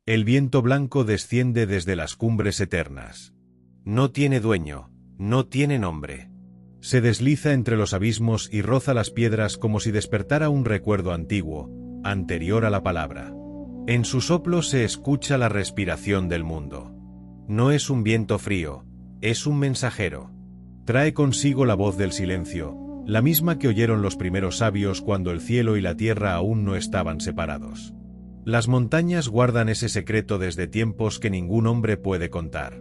El viento blanco desciende desde las cumbres eternas. No tiene dueño, no tiene nombre. Se desliza entre los abismos y roza las piedras como si despertara un recuerdo antiguo, anterior a la palabra. En su soplo se escucha la respiración del mundo. No es un viento frío, es un mensajero. Trae consigo la voz del silencio, la misma que oyeron los primeros sabios cuando el cielo y la tierra aún no estaban separados. Las montañas guardan ese secreto desde tiempos que ningún hombre puede contar.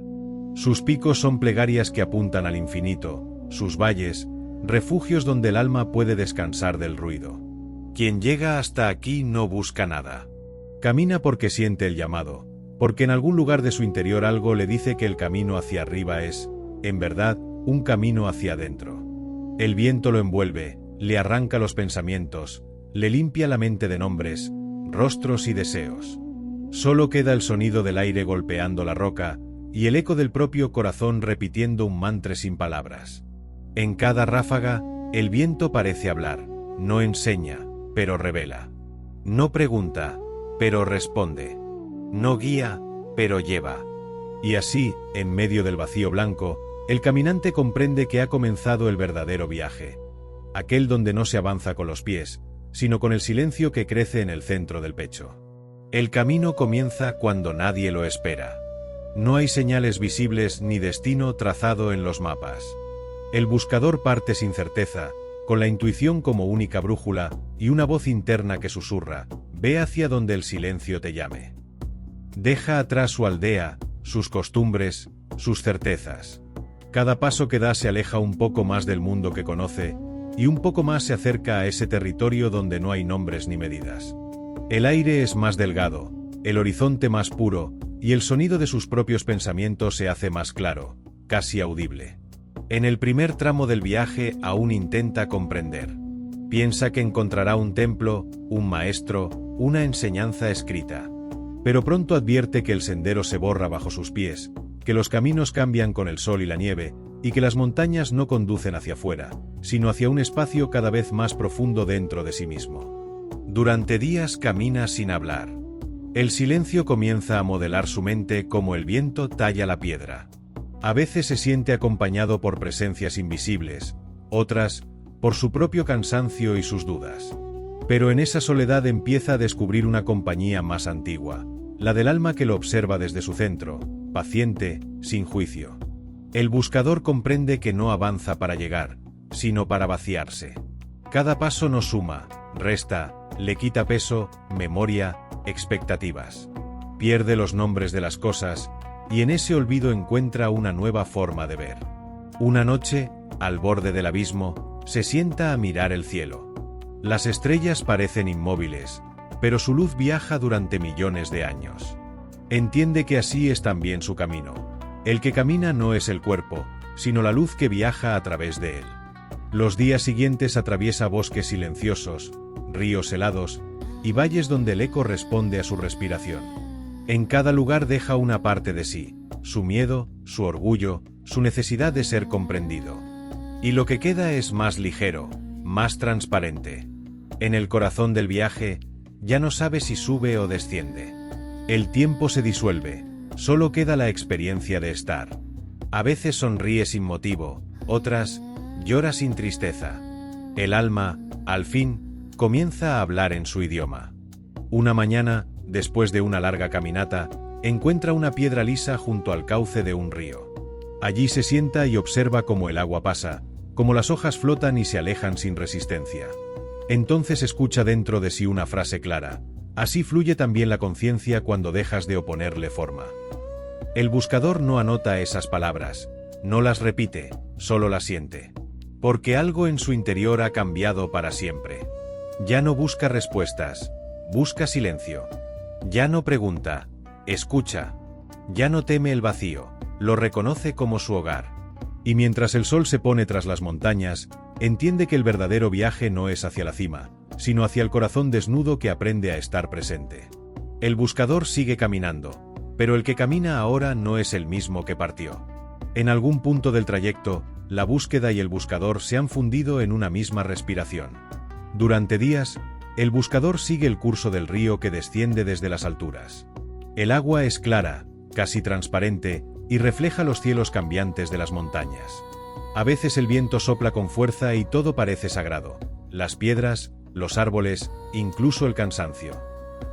Sus picos son plegarias que apuntan al infinito, sus valles, refugios donde el alma puede descansar del ruido. Quien llega hasta aquí no busca nada. Camina porque siente el llamado, porque en algún lugar de su interior algo le dice que el camino hacia arriba es, en verdad, un camino hacia adentro. El viento lo envuelve, le arranca los pensamientos, le limpia la mente de nombres, rostros y deseos. Solo queda el sonido del aire golpeando la roca, y el eco del propio corazón repitiendo un mantra sin palabras. En cada ráfaga, el viento parece hablar, no enseña, pero revela. No pregunta, pero responde. No guía, pero lleva. Y así, en medio del vacío blanco, el caminante comprende que ha comenzado el verdadero viaje. Aquel donde no se avanza con los pies, sino con el silencio que crece en el centro del pecho. El camino comienza cuando nadie lo espera. No hay señales visibles ni destino trazado en los mapas. El buscador parte sin certeza, con la intuición como única brújula y una voz interna que susurra: ve hacia donde el silencio te llame. Deja atrás su aldea, sus costumbres, sus certezas. Cada paso que da se aleja un poco más del mundo que conoce, y un poco más se acerca a ese territorio donde no hay nombres ni medidas. El aire es más delgado, el horizonte más puro, y el sonido de sus propios pensamientos se hace más claro, casi audible. En el primer tramo del viaje aún intenta comprender. Piensa que encontrará un templo, un maestro, una enseñanza escrita. Pero pronto advierte que el sendero se borra bajo sus pies, que los caminos cambian con el sol y la nieve, y que las montañas no conducen hacia afuera, sino hacia un espacio cada vez más profundo dentro de sí mismo. Durante días camina sin hablar. El silencio comienza a modelar su mente como el viento talla la piedra. A veces se siente acompañado por presencias invisibles, otras, por su propio cansancio y sus dudas. Pero en esa soledad empieza a descubrir una compañía más antigua, la del alma que lo observa desde su centro, paciente, sin juicio. El buscador comprende que no avanza para llegar, sino para vaciarse. Cada paso no suma, resta, le quita peso, memoria, expectativas. Pierde los nombres de las cosas, y en ese olvido encuentra una nueva forma de ver. Una noche, al borde del abismo, se sienta a mirar el cielo. Las estrellas parecen inmóviles, pero su luz viaja durante millones de años. Entiende que así es también su camino. El que camina no es el cuerpo, sino la luz que viaja a través de él. Los días siguientes atraviesa bosques silenciosos, ríos helados, y valles donde el eco responde a su respiración. En cada lugar deja una parte de sí, su miedo, su orgullo, su necesidad de ser comprendido. Y lo que queda es más ligero, más transparente. En el corazón del viaje, ya no sabe si sube o desciende. El tiempo se disuelve, solo queda la experiencia de estar. A veces sonríe sin motivo, otras, llora sin tristeza. El alma, al fin, comienza a hablar en su idioma. Una mañana, después de una larga caminata, encuentra una piedra lisa junto al cauce de un río. Allí se sienta y observa cómo el agua pasa, cómo las hojas flotan y se alejan sin resistencia. Entonces escucha dentro de sí una frase clara: así fluye también la conciencia cuando dejas de oponerle forma. El buscador no anota esas palabras, no las repite, solo las siente. Porque algo en su interior ha cambiado para siempre. Ya no busca respuestas, busca silencio. Ya no pregunta, escucha. Ya no teme el vacío, lo reconoce como su hogar. Y mientras el sol se pone tras las montañas, entiende que el verdadero viaje no es hacia la cima, sino hacia el corazón desnudo que aprende a estar presente. El buscador sigue caminando, pero el que camina ahora no es el mismo que partió. En algún punto del trayecto, la búsqueda y el buscador se han fundido en una misma respiración. Durante días, el buscador sigue el curso del río que desciende desde las alturas. El agua es clara, casi transparente, y refleja los cielos cambiantes de las montañas. A veces el viento sopla con fuerza y todo parece sagrado: las piedras, los árboles, incluso el cansancio.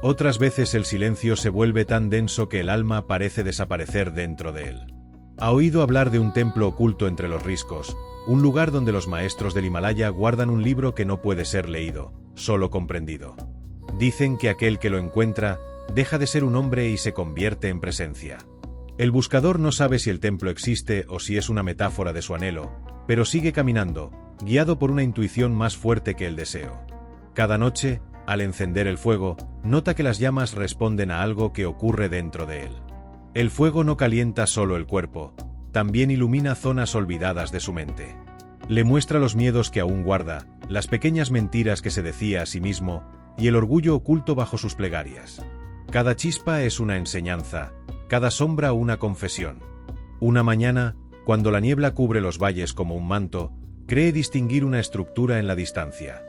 Otras veces el silencio se vuelve tan denso que el alma parece desaparecer dentro de él. ¿Ha oído hablar de un templo oculto entre los riscos, un lugar donde los maestros del Himalaya guardan un libro que no puede ser leído, solo comprendido? Dicen que aquel que lo encuentra deja de ser un hombre y se convierte en presencia. El buscador no sabe si el templo existe o si es una metáfora de su anhelo, pero sigue caminando, guiado por una intuición más fuerte que el deseo. Cada noche, al encender el fuego, nota que las llamas responden a algo que ocurre dentro de él. El fuego no calienta solo el cuerpo, también ilumina zonas olvidadas de su mente. Le muestra los miedos que aún guarda, las pequeñas mentiras que se decía a sí mismo, y el orgullo oculto bajo sus plegarias. Cada chispa es una enseñanza, cada sombra una confesión. Una mañana, cuando la niebla cubre los valles como un manto, cree distinguir una estructura en la distancia.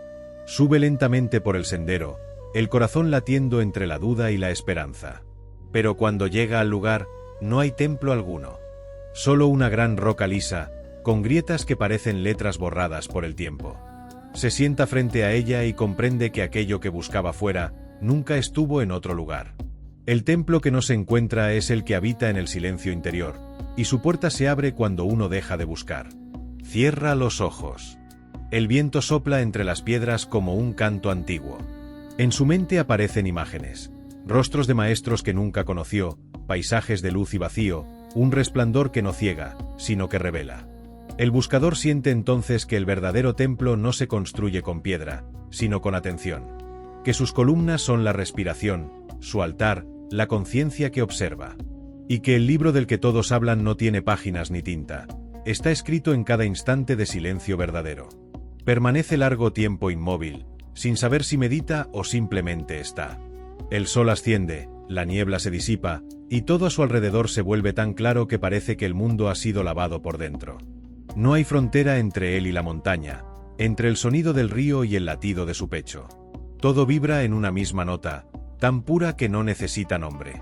Sube lentamente por el sendero, el corazón latiendo entre la duda y la esperanza. Pero cuando llega al lugar, no hay templo alguno. Solo una gran roca lisa, con grietas que parecen letras borradas por el tiempo. Se sienta frente a ella y comprende que aquello que buscaba fuera, nunca estuvo en otro lugar. El templo que no se encuentra es el que habita en el silencio interior, y su puerta se abre cuando uno deja de buscar. Cierra los ojos. El viento sopla entre las piedras como un canto antiguo. En su mente aparecen imágenes, rostros de maestros que nunca conoció, paisajes de luz y vacío, un resplandor que no ciega, sino que revela. El buscador siente entonces que el verdadero templo no se construye con piedra, sino con atención. Que sus columnas son la respiración, su altar, la conciencia que observa. Y que el libro del que todos hablan no tiene páginas ni tinta, está escrito en cada instante de silencio verdadero. Permanece largo tiempo inmóvil, sin saber si medita o simplemente está. El sol asciende, la niebla se disipa, y todo a su alrededor se vuelve tan claro que parece que el mundo ha sido lavado por dentro. No hay frontera entre él y la montaña, entre el sonido del río y el latido de su pecho. Todo vibra en una misma nota, tan pura que no necesita nombre.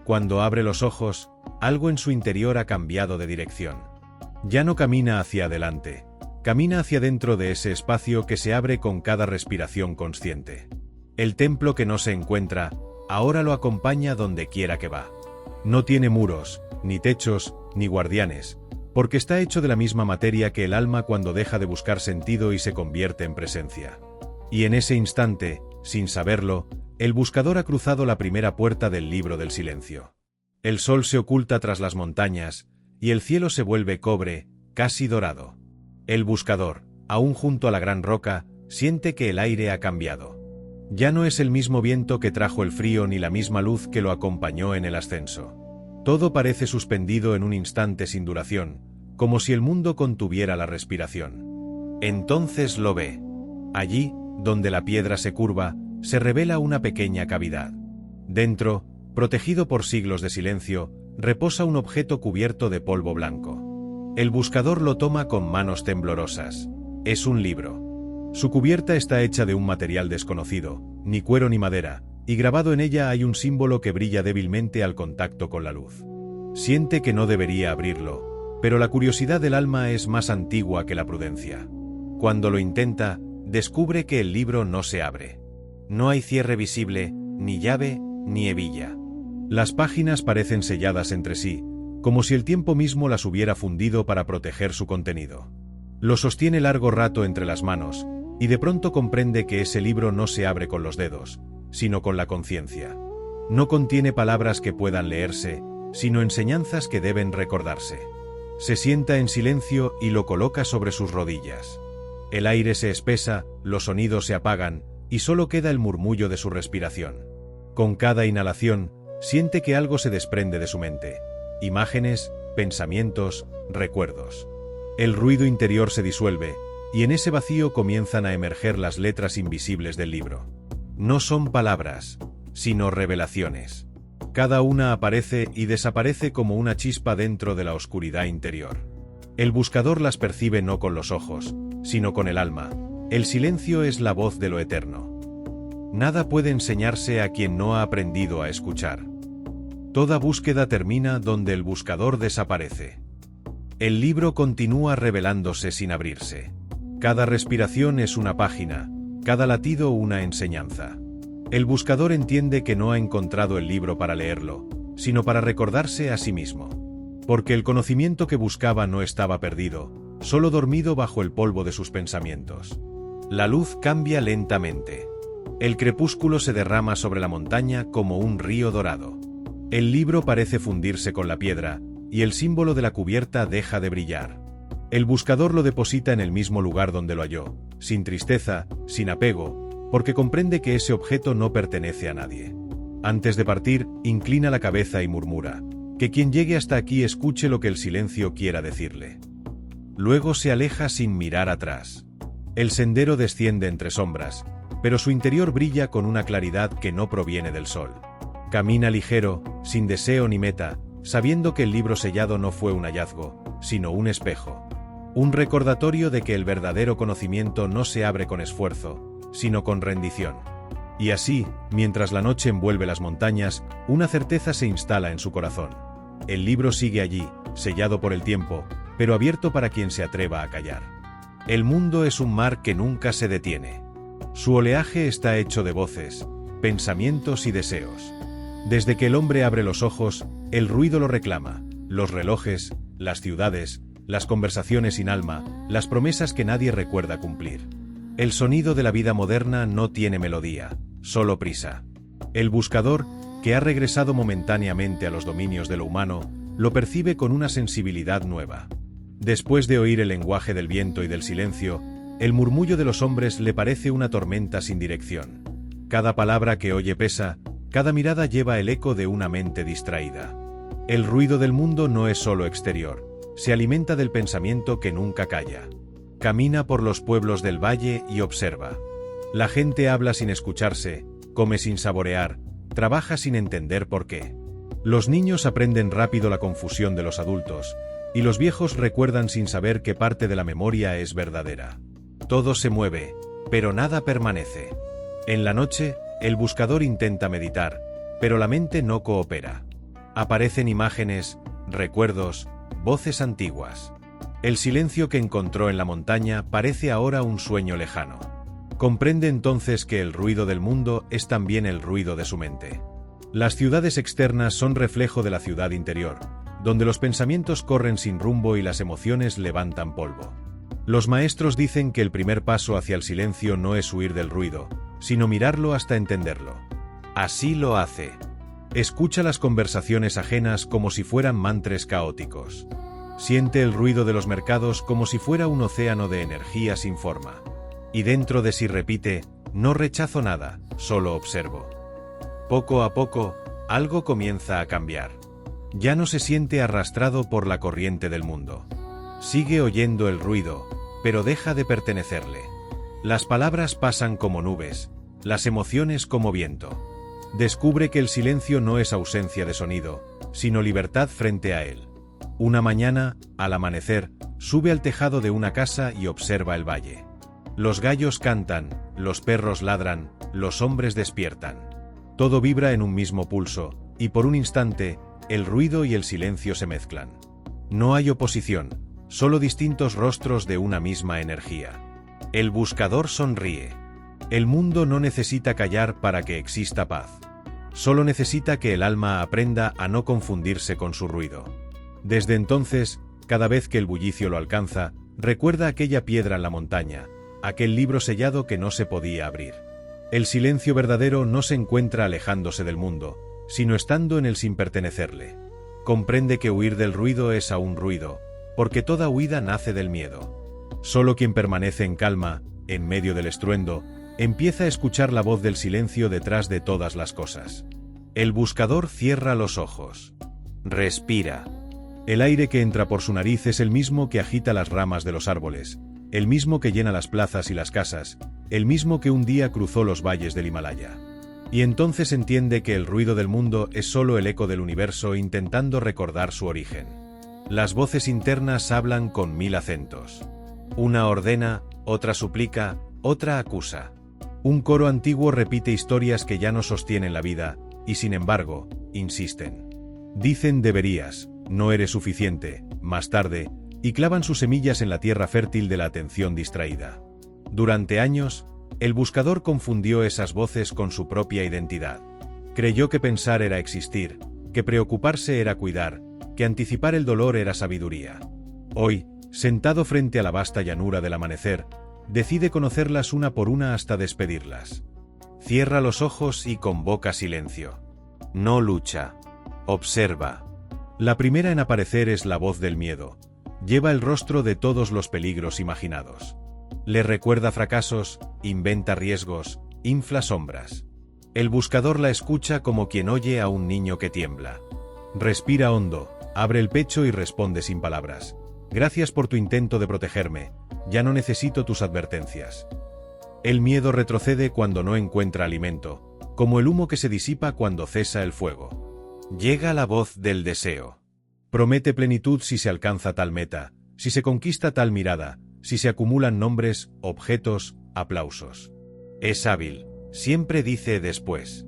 Cuando abre los ojos, algo en su interior ha cambiado de dirección. Ya no camina hacia adelante, camina hacia dentro de ese espacio que se abre con cada respiración consciente. El templo que no se encuentra, ahora lo acompaña donde quiera que va. No tiene muros, ni techos, ni guardianes, porque está hecho de la misma materia que el alma cuando deja de buscar sentido y se convierte en presencia. Y en ese instante, sin saberlo, el buscador ha cruzado la primera puerta del libro del silencio. El sol se oculta tras las montañas, y el cielo se vuelve cobre, casi dorado. El buscador, aún junto a la gran roca, siente que el aire ha cambiado. Ya no es el mismo viento que trajo el frío ni la misma luz que lo acompañó en el ascenso. Todo parece suspendido en un instante sin duración, como si el mundo contuviera la respiración. Entonces lo ve. Allí, donde la piedra se curva, se revela una pequeña cavidad. Dentro, protegido por siglos de silencio, reposa un objeto cubierto de polvo blanco. El buscador lo toma con manos temblorosas. Es un libro. Su cubierta está hecha de un material desconocido, ni cuero ni madera, y grabado en ella hay un símbolo que brilla débilmente al contacto con la luz. Siente que no debería abrirlo, pero la curiosidad del alma es más antigua que la prudencia. Cuando lo intenta, descubre que el libro no se abre. No hay cierre visible, ni llave, ni hebilla. Las páginas parecen selladas entre sí, como si el tiempo mismo las hubiera fundido para proteger su contenido. Lo sostiene largo rato entre las manos, y de pronto comprende que ese libro no se abre con los dedos, sino con la conciencia. No contiene palabras que puedan leerse, sino enseñanzas que deben recordarse. Se sienta en silencio y lo coloca sobre sus rodillas. El aire se espesa, los sonidos se apagan, y solo queda el murmullo de su respiración. Con cada inhalación, siente que algo se desprende de su mente. Imágenes, pensamientos, recuerdos. El ruido interior se disuelve, y en ese vacío comienzan a emerger las letras invisibles del libro. No son palabras, sino revelaciones. Cada una aparece y desaparece como una chispa dentro de la oscuridad interior. El buscador las percibe no con los ojos, sino con el alma. El silencio es la voz de lo eterno. Nada puede enseñarse a quien no ha aprendido a escuchar. Toda búsqueda termina donde el buscador desaparece. El libro continúa revelándose sin abrirse. Cada respiración es una página, cada latido una enseñanza. El buscador entiende que no ha encontrado el libro para leerlo, sino para recordarse a sí mismo. Porque el conocimiento que buscaba no estaba perdido, solo dormido bajo el polvo de sus pensamientos. La luz cambia lentamente. El crepúsculo se derrama sobre la montaña como un río dorado. El libro parece fundirse con la piedra, y el símbolo de la cubierta deja de brillar. El buscador lo deposita en el mismo lugar donde lo halló, sin tristeza, sin apego, porque comprende que ese objeto no pertenece a nadie. Antes de partir, inclina la cabeza y murmura: que quien llegue hasta aquí escuche lo que el silencio quiera decirle. Luego se aleja sin mirar atrás. El sendero desciende entre sombras, pero su interior brilla con una claridad que no proviene del sol. Camina ligero, sin deseo ni meta, sabiendo que el libro sellado no fue un hallazgo, sino un espejo. Un recordatorio de que el verdadero conocimiento no se abre con esfuerzo, sino con rendición. Y así, mientras la noche envuelve las montañas, una certeza se instala en su corazón. El libro sigue allí, sellado por el tiempo, pero abierto para quien se atreva a callar. El mundo es un mar que nunca se detiene. Su oleaje está hecho de voces, pensamientos y deseos. Desde que el hombre abre los ojos, el ruido lo reclama: los relojes, las ciudades, las conversaciones sin alma, las promesas que nadie recuerda cumplir. El sonido de la vida moderna no tiene melodía, solo prisa. El buscador, que ha regresado momentáneamente a los dominios de lo humano, lo percibe con una sensibilidad nueva. Después de oír el lenguaje del viento y del silencio, el murmullo de los hombres le parece una tormenta sin dirección. Cada palabra que oye pesa, cada mirada lleva el eco de una mente distraída. El ruido del mundo no es solo exterior, se alimenta del pensamiento que nunca calla. Camina por los pueblos del valle y observa. La gente habla sin escucharse, come sin saborear, trabaja sin entender por qué. Los niños aprenden rápido la confusión de los adultos, y los viejos recuerdan sin saber qué parte de la memoria es verdadera. Todo se mueve, pero nada permanece. En la noche, el buscador intenta meditar, pero la mente no coopera. Aparecen imágenes, recuerdos, voces antiguas. El silencio que encontró en la montaña parece ahora un sueño lejano. Comprende entonces que el ruido del mundo es también el ruido de su mente. Las ciudades externas son reflejo de la ciudad interior, donde los pensamientos corren sin rumbo y las emociones levantan polvo. Los maestros dicen que el primer paso hacia el silencio no es huir del ruido, sino mirarlo hasta entenderlo. Así lo hace. Escucha las conversaciones ajenas como si fueran mantres caóticos. Siente el ruido de los mercados como si fuera un océano de energía sin forma. Y dentro de sí repite: no rechazo nada, solo observo. Poco a poco, algo comienza a cambiar. Ya no se siente arrastrado por la corriente del mundo. Sigue oyendo el ruido, pero deja de pertenecerle. Las palabras pasan como nubes, las emociones como viento. Descubre que el silencio no es ausencia de sonido, sino libertad frente a él. Una mañana, al amanecer, sube al tejado de una casa y observa el valle. Los gallos cantan, los perros ladran, los hombres despiertan. Todo vibra en un mismo pulso, y por un instante, el ruido y el silencio se mezclan. No hay oposición, solo distintos rostros de una misma energía. El buscador sonríe. El mundo no necesita callar para que exista paz. Solo necesita que el alma aprenda a no confundirse con su ruido. Desde entonces, cada vez que el bullicio lo alcanza, recuerda aquella piedra en la montaña, aquel libro sellado que no se podía abrir. El silencio verdadero no se encuentra alejándose del mundo, sino estando en él sin pertenecerle. Comprende que huir del ruido es aún ruido, porque toda huida nace del miedo. Solo quien permanece en calma, en medio del estruendo, empieza a escuchar la voz del silencio detrás de todas las cosas. El buscador cierra los ojos. Respira. El aire que entra por su nariz es el mismo que agita las ramas de los árboles, el mismo que llena las plazas y las casas, el mismo que un día cruzó los valles del Himalaya. Y entonces entiende que el ruido del mundo es solo el eco del universo intentando recordar su origen. Las voces internas hablan con 1000 acentos. Una ordena, otra suplica, otra acusa. Un coro antiguo repite historias que ya no sostienen la vida, y sin embargo, insisten. Dicen deberías, no eres suficiente, más tarde, y clavan sus semillas en la tierra fértil de la atención distraída. Durante años, el buscador confundió esas voces con su propia identidad. Creyó que pensar era existir, que preocuparse era cuidar, que anticipar el dolor era sabiduría. Hoy, sentado frente a la vasta llanura del amanecer, decide conocerlas una por una hasta despedirlas. Cierra los ojos y convoca silencio. No lucha. Observa. La primera en aparecer es la voz del miedo. Lleva el rostro de todos los peligros imaginados. Le recuerda fracasos, inventa riesgos, infla sombras. El buscador la escucha como quien oye a un niño que tiembla. Respira hondo, abre el pecho y responde sin palabras. Gracias por tu intento de protegerme, ya no necesito tus advertencias. El miedo retrocede cuando no encuentra alimento, como el humo que se disipa cuando cesa el fuego. Llega la voz del deseo. Promete plenitud si se alcanza tal meta, si se conquista tal mirada, si se acumulan nombres, objetos, aplausos. Es hábil, siempre dice después.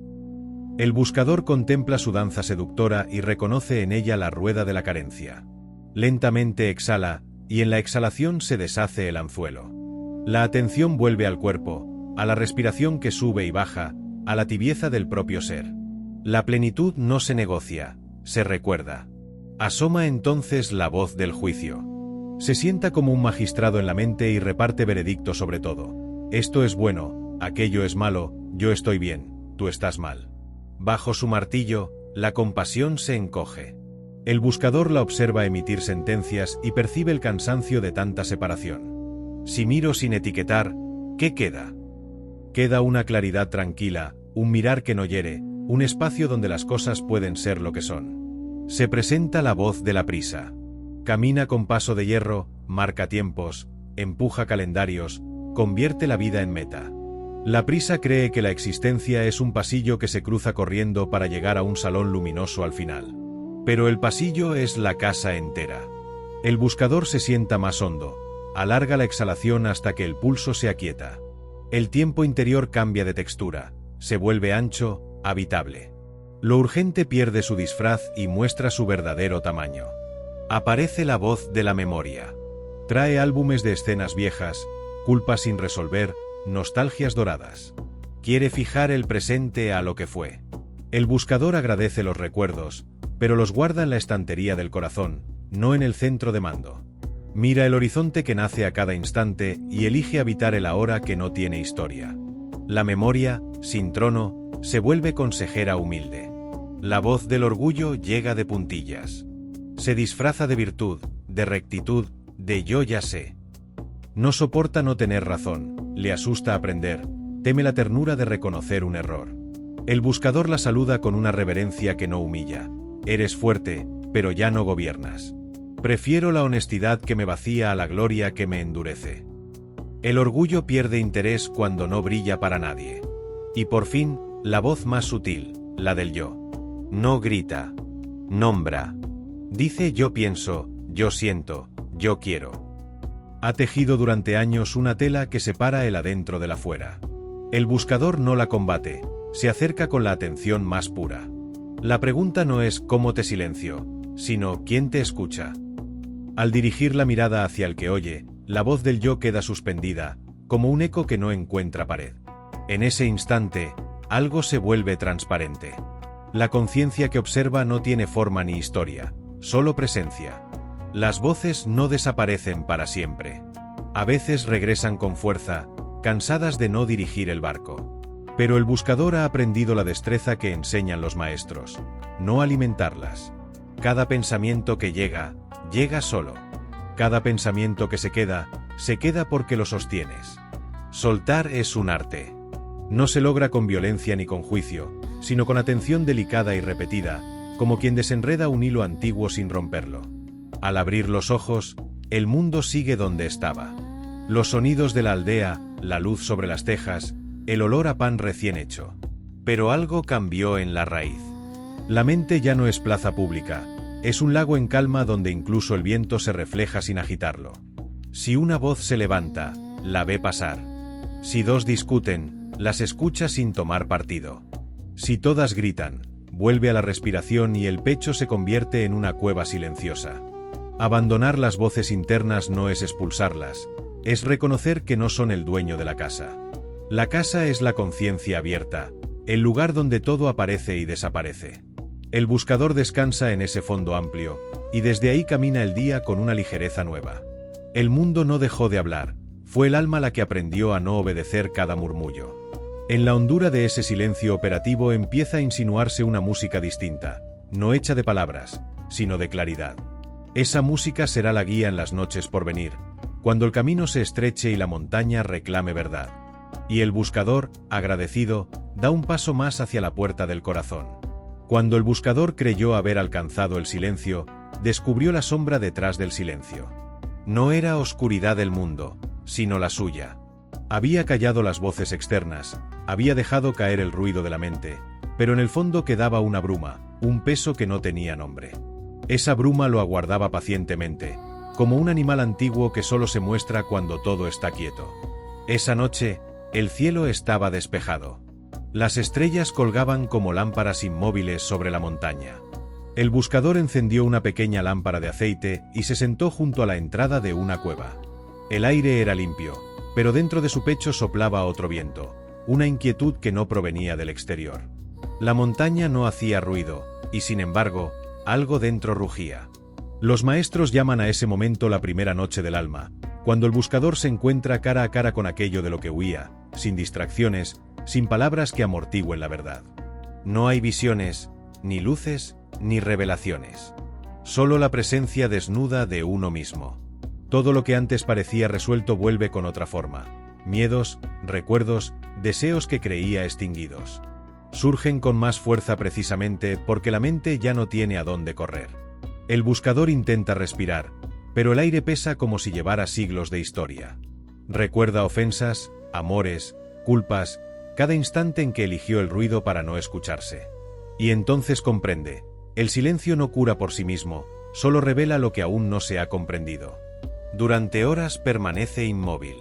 El buscador contempla su danza seductora y reconoce en ella la rueda de la carencia. Lentamente exhala, y en la exhalación se deshace el anzuelo. La atención vuelve al cuerpo, a la respiración que sube y baja, a la tibieza del propio ser. La plenitud no se negocia, se recuerda. Asoma entonces la voz del juicio. Se sienta como un magistrado en la mente y reparte veredicto sobre todo. Esto es bueno, aquello es malo, yo estoy bien, tú estás mal. Bajo su martillo, la compasión se encoge. El buscador la observa emitir sentencias y percibe el cansancio de tanta separación. Si miro sin etiquetar, ¿qué queda? Queda una claridad tranquila, un mirar que no hiere, un espacio donde las cosas pueden ser lo que son. Se presenta la voz de la prisa. Camina con paso de hierro, marca tiempos, empuja calendarios, convierte la vida en meta. La prisa cree que la existencia es un pasillo que se cruza corriendo para llegar a un salón luminoso al final. Pero el pasillo es la casa entera. El buscador se sienta más hondo, alarga la exhalación hasta que el pulso se aquieta. El tiempo interior cambia de textura, se vuelve ancho, habitable. Lo urgente pierde su disfraz y muestra su verdadero tamaño. Aparece la voz de la memoria. Trae álbumes de escenas viejas, culpas sin resolver, nostalgias doradas. Quiere fijar el presente a lo que fue. El buscador agradece los recuerdos, pero los guarda en la estantería del corazón, no en el centro de mando. Mira el horizonte que nace a cada instante y elige habitar el ahora que no tiene historia. La memoria, sin trono, se vuelve consejera humilde. La voz del orgullo llega de puntillas. Se disfraza de virtud, de rectitud, de yo ya sé. No soporta no tener razón, le asusta aprender, teme la ternura de reconocer un error. El buscador la saluda con una reverencia que no humilla. Eres fuerte, pero ya no gobiernas. Prefiero la honestidad que me vacía a la gloria que me endurece. El orgullo pierde interés cuando no brilla para nadie. Y por fin, la voz más sutil, la del yo. No grita. Nombra. Dice yo pienso, yo siento, yo quiero. Ha tejido durante años una tela que separa el adentro del afuera. El buscador no la combate, se acerca con la atención más pura. La pregunta no es cómo te silencio, sino quién te escucha. Al dirigir la mirada hacia el que oye, la voz del yo queda suspendida, como un eco que no encuentra pared. En ese instante, algo se vuelve transparente. La conciencia que observa no tiene forma ni historia, solo presencia. Las voces no desaparecen para siempre. A veces regresan con fuerza, cansadas de no dirigir el barco. Pero el buscador ha aprendido la destreza que enseñan los maestros, no alimentarlas. Cada pensamiento que llega, llega solo. Cada pensamiento que se queda porque lo sostienes. Soltar es un arte. No se logra con violencia ni con juicio, sino con atención delicada y repetida, como quien desenreda un hilo antiguo sin romperlo. Al abrir los ojos, el mundo sigue donde estaba. Los sonidos de la aldea, la luz sobre las tejas, el olor a pan recién hecho. Pero algo cambió en la raíz. La mente ya no es plaza pública, es un lago en calma donde incluso el viento se refleja sin agitarlo. Si una voz se levanta, la ve pasar. Si dos discuten, las escucha sin tomar partido. Si todas gritan, vuelve a la respiración y el pecho se convierte en una cueva silenciosa. Abandonar las voces internas no es expulsarlas, es reconocer que no son el dueño de la casa. La casa es la conciencia abierta, el lugar donde todo aparece y desaparece. El buscador descansa en ese fondo amplio, y desde ahí camina el día con una ligereza nueva. El mundo no dejó de hablar, fue el alma la que aprendió a no obedecer cada murmullo. En la hondura de ese silencio operativo empieza a insinuarse una música distinta, no hecha de palabras, sino de claridad. Esa música será la guía en las noches por venir, cuando el camino se estreche y la montaña reclame verdad. Y el buscador, agradecido, da un paso más hacia la puerta del corazón. Cuando el buscador creyó haber alcanzado el silencio, descubrió la sombra detrás del silencio. No era oscuridad del mundo, sino la suya. Había callado las voces externas, había dejado caer el ruido de la mente, pero en el fondo quedaba una bruma, un peso que no tenía nombre. Esa bruma lo aguardaba pacientemente, como un animal antiguo que solo se muestra cuando todo está quieto. Esa noche, el cielo estaba despejado. Las estrellas colgaban como lámparas inmóviles sobre la montaña. El buscador encendió una pequeña lámpara de aceite y se sentó junto a la entrada de una cueva. El aire era limpio, pero dentro de su pecho soplaba otro viento, una inquietud que no provenía del exterior. La montaña no hacía ruido, y sin embargo, algo dentro rugía. Los maestros llaman a ese momento la primera noche del alma, cuando el buscador se encuentra cara a cara con aquello de lo que huía, sin distracciones, sin palabras que amortigüen la verdad. No hay visiones, ni luces, ni revelaciones. Solo la presencia desnuda de uno mismo. Todo lo que antes parecía resuelto vuelve con otra forma. Miedos, recuerdos, deseos que creía extinguidos. Surgen con más fuerza precisamente porque la mente ya no tiene a dónde correr. El buscador intenta respirar, pero el aire pesa como si llevara siglos de historia. Recuerda ofensas, amores, culpas, cada instante en que eligió el ruido para no escucharse. Y entonces comprende, el silencio no cura por sí mismo, solo revela lo que aún no se ha comprendido. Durante horas permanece inmóvil.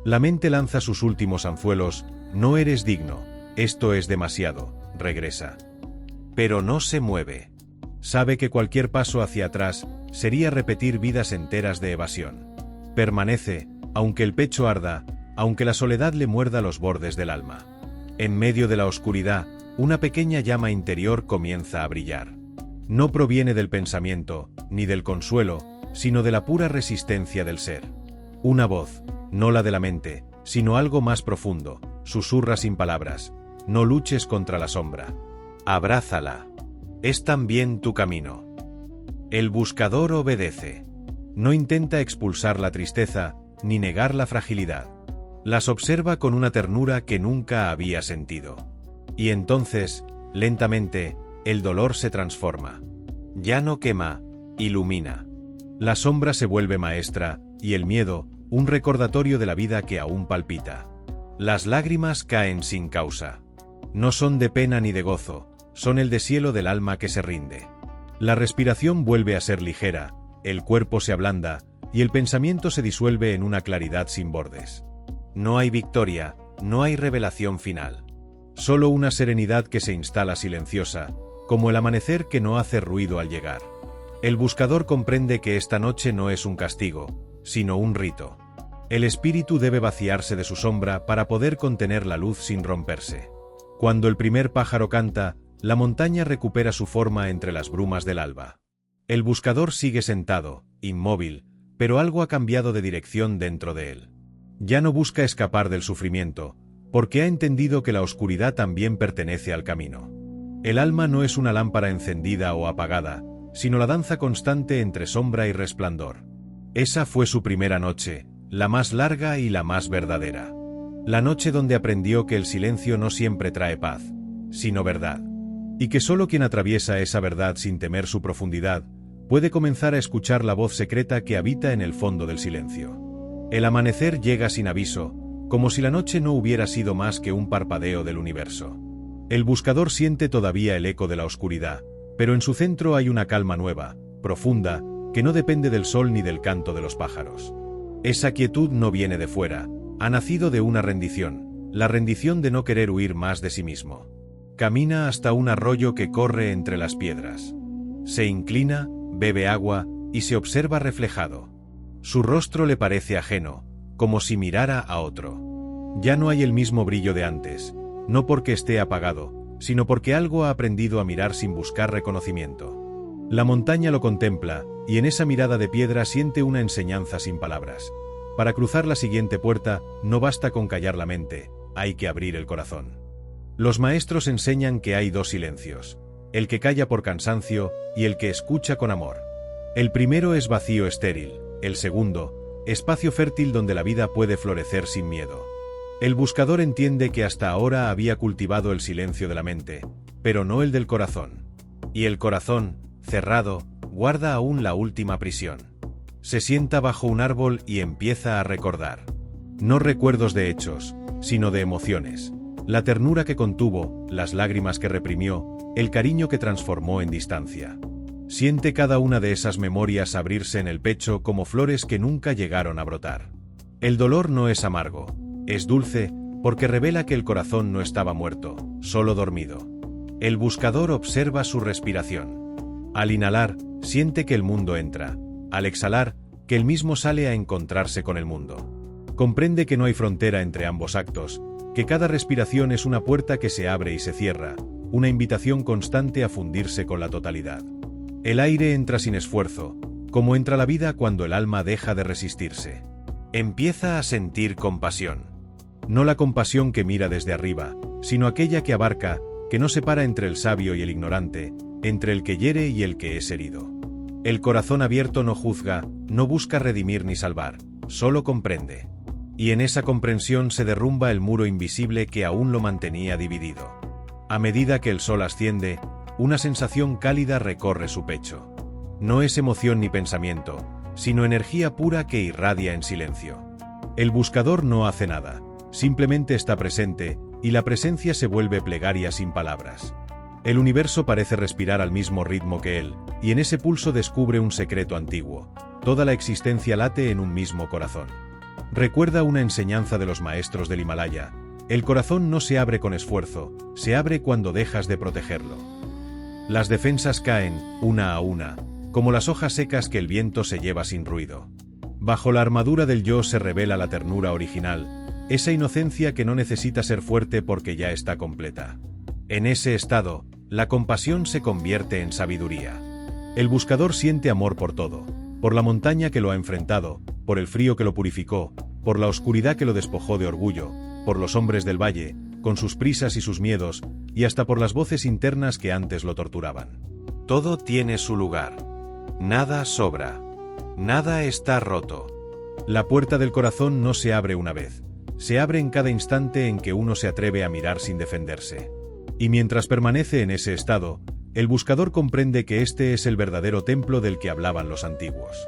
La mente lanza sus últimos anzuelos, no eres digno, esto es demasiado, regresa. Pero no se mueve. Sabe que cualquier paso hacia atrás sería repetir vidas enteras de evasión. Permanece, aunque el pecho arda, aunque la soledad le muerda los bordes del alma. En medio de la oscuridad, una pequeña llama interior comienza a brillar. No proviene del pensamiento, ni del consuelo, sino de la pura resistencia del ser. Una voz, no la de la mente, sino algo más profundo, susurra sin palabras: no luches contra la sombra. Abrázala. Es también tu camino. El buscador obedece. No intenta expulsar la tristeza, ni negar la fragilidad. Las observa con una ternura que nunca había sentido. Y entonces, lentamente, el dolor se transforma. Ya no quema, ilumina. La sombra se vuelve maestra, y el miedo, un recordatorio de la vida que aún palpita. Las lágrimas caen sin causa. No son de pena ni de gozo, son el deshielo del alma que se rinde. La respiración vuelve a ser ligera, el cuerpo se ablanda, y el pensamiento se disuelve en una claridad sin bordes. No hay victoria, no hay revelación final. Solo una serenidad que se instala silenciosa, como el amanecer que no hace ruido al llegar. El buscador comprende que esta noche no es un castigo, sino un rito. El espíritu debe vaciarse de su sombra para poder contener la luz sin romperse. Cuando el primer pájaro canta, la montaña recupera su forma entre las brumas del alba. El buscador sigue sentado, inmóvil, pero algo ha cambiado de dirección dentro de él. Ya no busca escapar del sufrimiento, porque ha entendido que la oscuridad también pertenece al camino. El alma no es una lámpara encendida o apagada, sino la danza constante entre sombra y resplandor. Esa fue su primera noche, la más larga y la más verdadera. La noche donde aprendió que el silencio no siempre trae paz, sino verdad. Y que solo quien atraviesa esa verdad sin temer su profundidad, puede comenzar a escuchar la voz secreta que habita en el fondo del silencio. El amanecer llega sin aviso, como si la noche no hubiera sido más que un parpadeo del universo. El buscador siente todavía el eco de la oscuridad, pero en su centro hay una calma nueva, profunda, que no depende del sol ni del canto de los pájaros. Esa quietud no viene de fuera, ha nacido de una rendición, la rendición de no querer huir más de sí mismo. Camina hasta un arroyo que corre entre las piedras. Se inclina, bebe agua, y se observa reflejado. Su rostro le parece ajeno, como si mirara a otro. Ya no hay el mismo brillo de antes, no porque esté apagado, sino porque algo ha aprendido a mirar sin buscar reconocimiento. La montaña lo contempla, y en esa mirada de piedra siente una enseñanza sin palabras. Para cruzar la siguiente puerta, no basta con callar la mente, hay que abrir el corazón. Los maestros enseñan que hay dos silencios, el que calla por cansancio y el que escucha con amor. El primero es vacío estéril, el segundo, espacio fértil donde la vida puede florecer sin miedo. El buscador entiende que hasta ahora había cultivado el silencio de la mente, pero no el del corazón. Y el corazón, cerrado, guarda aún la última prisión. Se sienta bajo un árbol y empieza a recordar. No recuerdos de hechos, sino de emociones. La ternura que contuvo, las lágrimas que reprimió, el cariño que transformó en distancia. Siente cada una de esas memorias abrirse en el pecho como flores que nunca llegaron a brotar. El dolor no es amargo, es dulce, porque revela que el corazón no estaba muerto, solo dormido. El buscador observa su respiración. Al inhalar, siente que el mundo entra. Al exhalar, que él mismo sale a encontrarse con el mundo. Comprende que no hay frontera entre ambos actos, que cada respiración es una puerta que se abre y se cierra, una invitación constante a fundirse con la totalidad. El aire entra sin esfuerzo, como entra la vida cuando el alma deja de resistirse. Empieza a sentir compasión. No la compasión que mira desde arriba, sino aquella que abarca, que no separa entre el sabio y el ignorante, entre el que hiere y el que es herido. El corazón abierto no juzga, no busca redimir ni salvar, solo comprende. Y en esa comprensión se derrumba el muro invisible que aún lo mantenía dividido. A medida que el sol asciende, una sensación cálida recorre su pecho. No es emoción ni pensamiento, sino energía pura que irradia en silencio. El buscador no hace nada, simplemente está presente, y la presencia se vuelve plegaria sin palabras. El universo parece respirar al mismo ritmo que él, y en ese pulso descubre un secreto antiguo. Toda la existencia late en un mismo corazón. Recuerda una enseñanza de los maestros del Himalaya: el corazón no se abre con esfuerzo, se abre cuando dejas de protegerlo. Las defensas caen, una a una, como las hojas secas que el viento se lleva sin ruido. Bajo la armadura del yo se revela la ternura original, esa inocencia que no necesita ser fuerte porque ya está completa. En ese estado, la compasión se convierte en sabiduría. El buscador siente amor por todo, por la montaña que lo ha enfrentado, por el frío que lo purificó, por la oscuridad que lo despojó de orgullo, por los hombres del valle, con sus prisas y sus miedos, y hasta por las voces internas que antes lo torturaban. Todo tiene su lugar. Nada sobra. Nada está roto. La puerta del corazón no se abre una vez. Se abre en cada instante en que uno se atreve a mirar sin defenderse. Y mientras permanece en ese estado, el buscador comprende que este es el verdadero templo del que hablaban los antiguos.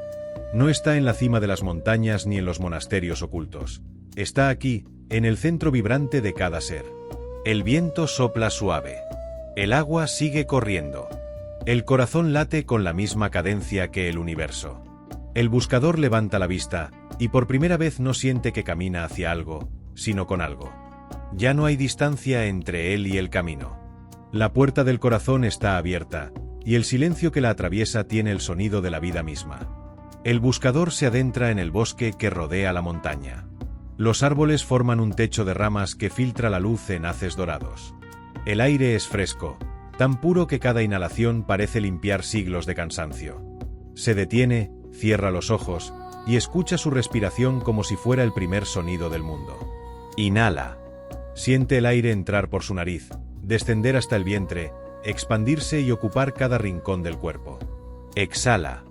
No está en la cima de las montañas ni en los monasterios ocultos. Está aquí, en el centro vibrante de cada ser. El viento sopla suave. El agua sigue corriendo. El corazón late con la misma cadencia que el universo. El buscador levanta la vista, y por primera vez no siente que camina hacia algo, sino con algo. Ya no hay distancia entre él y el camino. La puerta del corazón está abierta, y el silencio que la atraviesa tiene el sonido de la vida misma. El buscador se adentra en el bosque que rodea la montaña. Los árboles forman un techo de ramas que filtra la luz en haces dorados. El aire es fresco, tan puro que cada inhalación parece limpiar siglos de cansancio. Se detiene, cierra los ojos, y escucha su respiración como si fuera el primer sonido del mundo. Inhala. Siente el aire entrar por su nariz, descender hasta el vientre, expandirse y ocupar cada rincón del cuerpo. Exhala.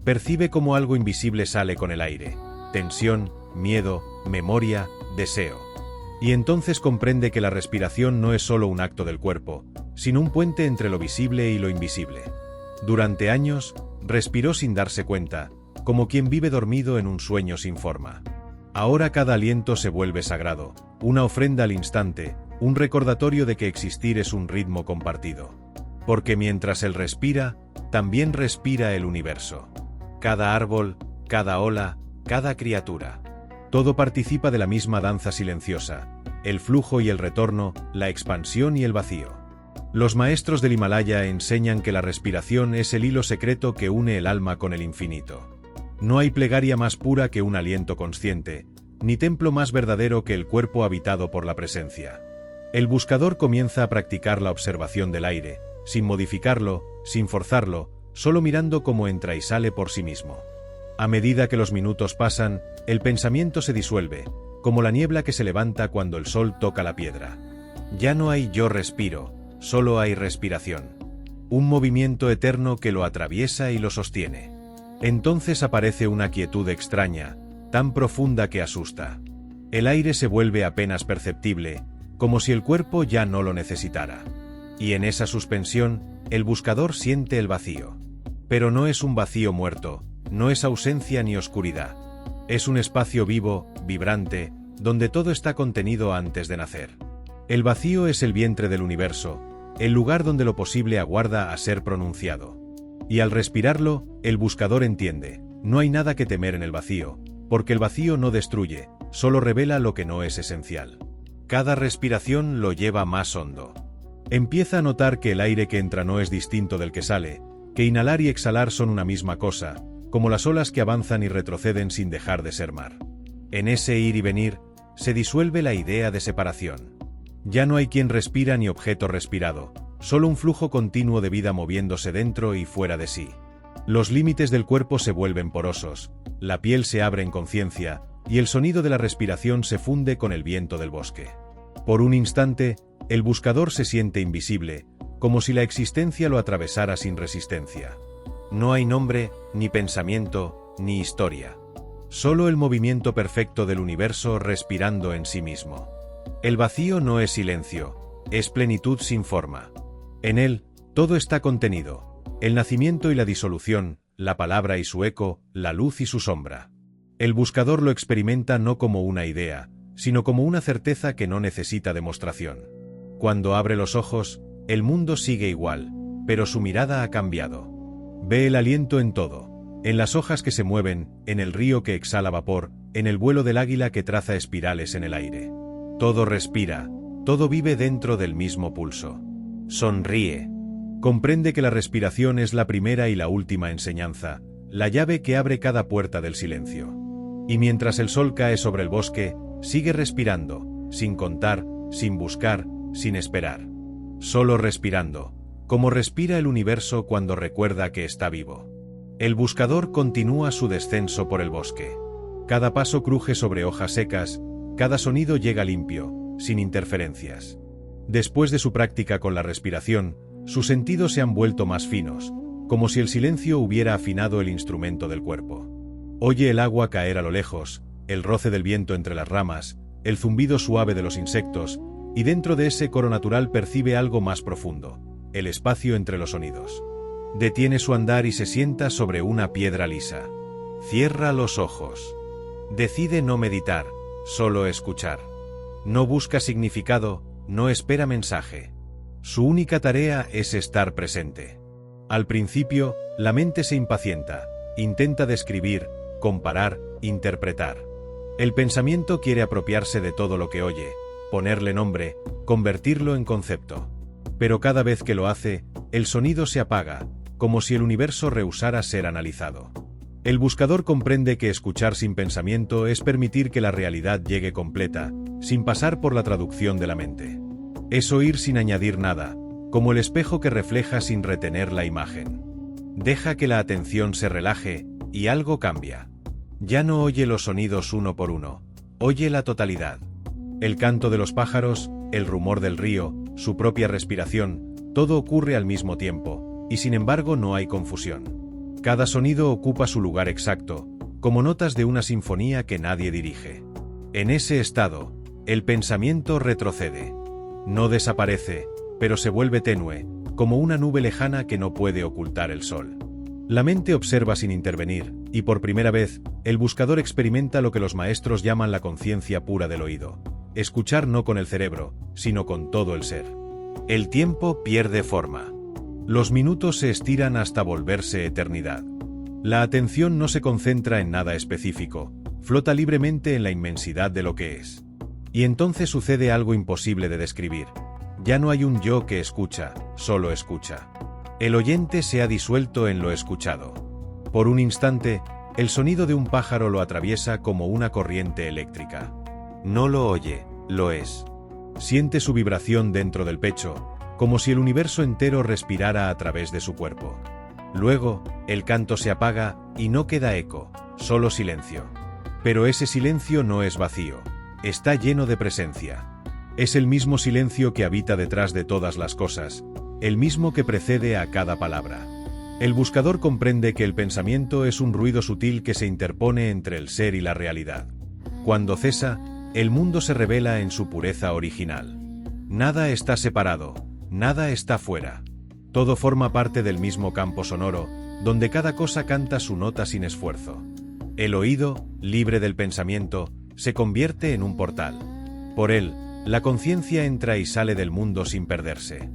Percibe cómo algo invisible sale con el aire. Tensión, miedo, memoria, deseo. Y entonces comprende que la respiración no es solo un acto del cuerpo, sino un puente entre lo visible y lo invisible. Durante años, respiró sin darse cuenta, como quien vive dormido en un sueño sin forma. Ahora cada aliento se vuelve sagrado, una ofrenda al instante, un recordatorio de que existir es un ritmo compartido. Porque mientras él respira, también respira el universo. Cada árbol, cada ola, cada criatura. Todo participa de la misma danza silenciosa, el flujo y el retorno, la expansión y el vacío. Los maestros del Himalaya enseñan que la respiración es el hilo secreto que une el alma con el infinito. No hay plegaria más pura que un aliento consciente, ni templo más verdadero que el cuerpo habitado por la presencia. El buscador comienza a practicar la observación del aire, sin modificarlo, sin forzarlo, solo mirando cómo entra y sale por sí mismo. A medida que los minutos pasan, el pensamiento se disuelve, como la niebla que se levanta cuando el sol toca la piedra. Ya no hay yo respiro, solo hay respiración. Un movimiento eterno que lo atraviesa y lo sostiene. Entonces aparece una quietud extraña, tan profunda que asusta. El aire se vuelve apenas perceptible, como si el cuerpo ya no lo necesitara. Y en esa suspensión, el buscador siente el vacío. Pero no es un vacío muerto, no es ausencia ni oscuridad. Es un espacio vivo, vibrante, donde todo está contenido antes de nacer. El vacío es el vientre del universo, el lugar donde lo posible aguarda a ser pronunciado. Y al respirarlo, el buscador entiende, no hay nada que temer en el vacío, porque el vacío no destruye, solo revela lo que no es esencial. Cada respiración lo lleva más hondo. Empieza a notar que el aire que entra no es distinto del que sale, que inhalar y exhalar son una misma cosa, como las olas que avanzan y retroceden sin dejar de ser mar. En ese ir y venir, se disuelve la idea de separación. Ya no hay quien respira ni objeto respirado, solo un flujo continuo de vida moviéndose dentro y fuera de sí. Los límites del cuerpo se vuelven porosos, la piel se abre en conciencia, y el sonido de la respiración se funde con el viento del bosque. Por un instante, el buscador se siente invisible, como si la existencia lo atravesara sin resistencia. No hay nombre, ni pensamiento, ni historia. Solo el movimiento perfecto del universo respirando en sí mismo. El vacío no es silencio, es plenitud sin forma. En él, todo está contenido, el nacimiento y la disolución, la palabra y su eco, la luz y su sombra. El buscador lo experimenta no como una idea, sino como una certeza que no necesita demostración. Cuando abre los ojos, el mundo sigue igual, pero su mirada ha cambiado. Ve el aliento en todo, en las hojas que se mueven, en el río que exhala vapor, en el vuelo del águila que traza espirales en el aire. Todo respira, todo vive dentro del mismo pulso. Sonríe. Comprende que la respiración es la primera y la última enseñanza, la llave que abre cada puerta del silencio. Y mientras el sol cae sobre el bosque, sigue respirando, sin contar, sin buscar, sin esperar. Solo respirando, como respira el universo cuando recuerda que está vivo. El buscador continúa su descenso por el bosque. Cada paso cruje sobre hojas secas, cada sonido llega limpio, sin interferencias. Después de su práctica con la respiración, sus sentidos se han vuelto más finos, como si el silencio hubiera afinado el instrumento del cuerpo. Oye el agua caer a lo lejos, el roce del viento entre las ramas, el zumbido suave de los insectos, y dentro de ese coro natural percibe algo más profundo, el espacio entre los sonidos. Detiene su andar y se sienta sobre una piedra lisa. Cierra los ojos. Decide no meditar, solo escuchar. No busca significado, no espera mensaje. Su única tarea es estar presente. Al principio, la mente se impacienta, intenta describir, comparar, interpretar. El pensamiento quiere apropiarse de todo lo que oye, ponerle nombre, convertirlo en concepto. Pero cada vez que lo hace, el sonido se apaga, como si el universo rehusara ser analizado. El buscador comprende que escuchar sin pensamiento es permitir que la realidad llegue completa, sin pasar por la traducción de la mente. Es oír sin añadir nada, como el espejo que refleja sin retener la imagen. Deja que la atención se relaje, y algo cambia. Ya no oye los sonidos uno por uno, oye la totalidad. El canto de los pájaros, el rumor del río, su propia respiración, todo ocurre al mismo tiempo, y sin embargo no hay confusión. Cada sonido ocupa su lugar exacto, como notas de una sinfonía que nadie dirige. En ese estado, el pensamiento retrocede. No desaparece, pero se vuelve tenue, como una nube lejana que no puede ocultar el sol. La mente observa sin intervenir, y por primera vez, el buscador experimenta lo que los maestros llaman la conciencia pura del oído. Escuchar no con el cerebro, sino con todo el ser. El tiempo pierde forma. Los minutos se estiran hasta volverse eternidad. La atención no se concentra en nada específico, flota libremente en la inmensidad de lo que es. Y entonces sucede algo imposible de describir. Ya no hay un yo que escucha, solo escucha. El oyente se ha disuelto en lo escuchado. Por un instante, el sonido de un pájaro lo atraviesa como una corriente eléctrica. No lo oye, lo es. Siente su vibración dentro del pecho, como si el universo entero respirara a través de su cuerpo. Luego, el canto se apaga y no queda eco, solo silencio. Pero ese silencio no es vacío, está lleno de presencia. Es el mismo silencio que habita detrás de todas las cosas, el mismo que precede a cada palabra. El buscador comprende que el pensamiento es un ruido sutil que se interpone entre el ser y la realidad. Cuando cesa, el mundo se revela en su pureza original. Nada está separado, nada está fuera. Todo forma parte del mismo campo sonoro, donde cada cosa canta su nota sin esfuerzo. El oído, libre del pensamiento, se convierte en un portal. Por él, la conciencia entra y sale del mundo sin perderse.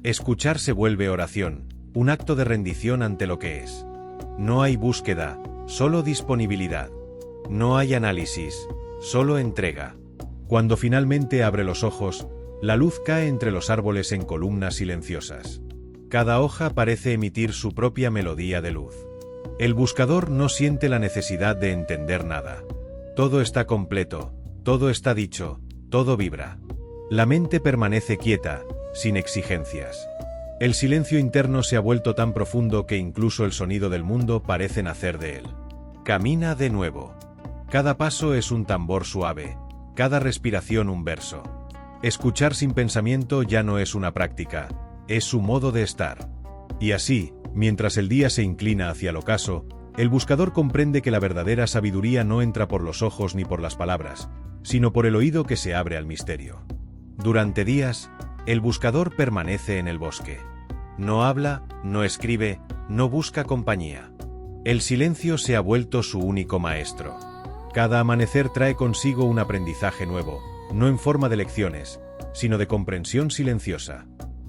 Escuchar se vuelve oración, un acto de rendición ante lo que es. No hay búsqueda, solo disponibilidad. No hay análisis, solo entrega. Cuando finalmente abre los ojos, la luz cae entre los árboles en columnas silenciosas. Cada hoja parece emitir su propia melodía de luz. El buscador no siente la necesidad de entender nada. Todo está completo, todo está dicho, todo vibra. La mente permanece quieta, sin exigencias. El silencio interno se ha vuelto tan profundo que incluso el sonido del mundo parece nacer de él. Camina de nuevo. Cada paso es un tambor suave, cada respiración un verso. Escuchar sin pensamiento ya no es una práctica, es su modo de estar. Y así, mientras el día se inclina hacia el ocaso, el buscador comprende que la verdadera sabiduría no entra por los ojos ni por las palabras, sino por el oído que se abre al misterio. Durante días, el buscador permanece en el bosque. No habla, no escribe, no busca compañía. El silencio se ha vuelto su único maestro. Cada amanecer trae consigo un aprendizaje nuevo, no en forma de lecciones, sino de comprensión silenciosa.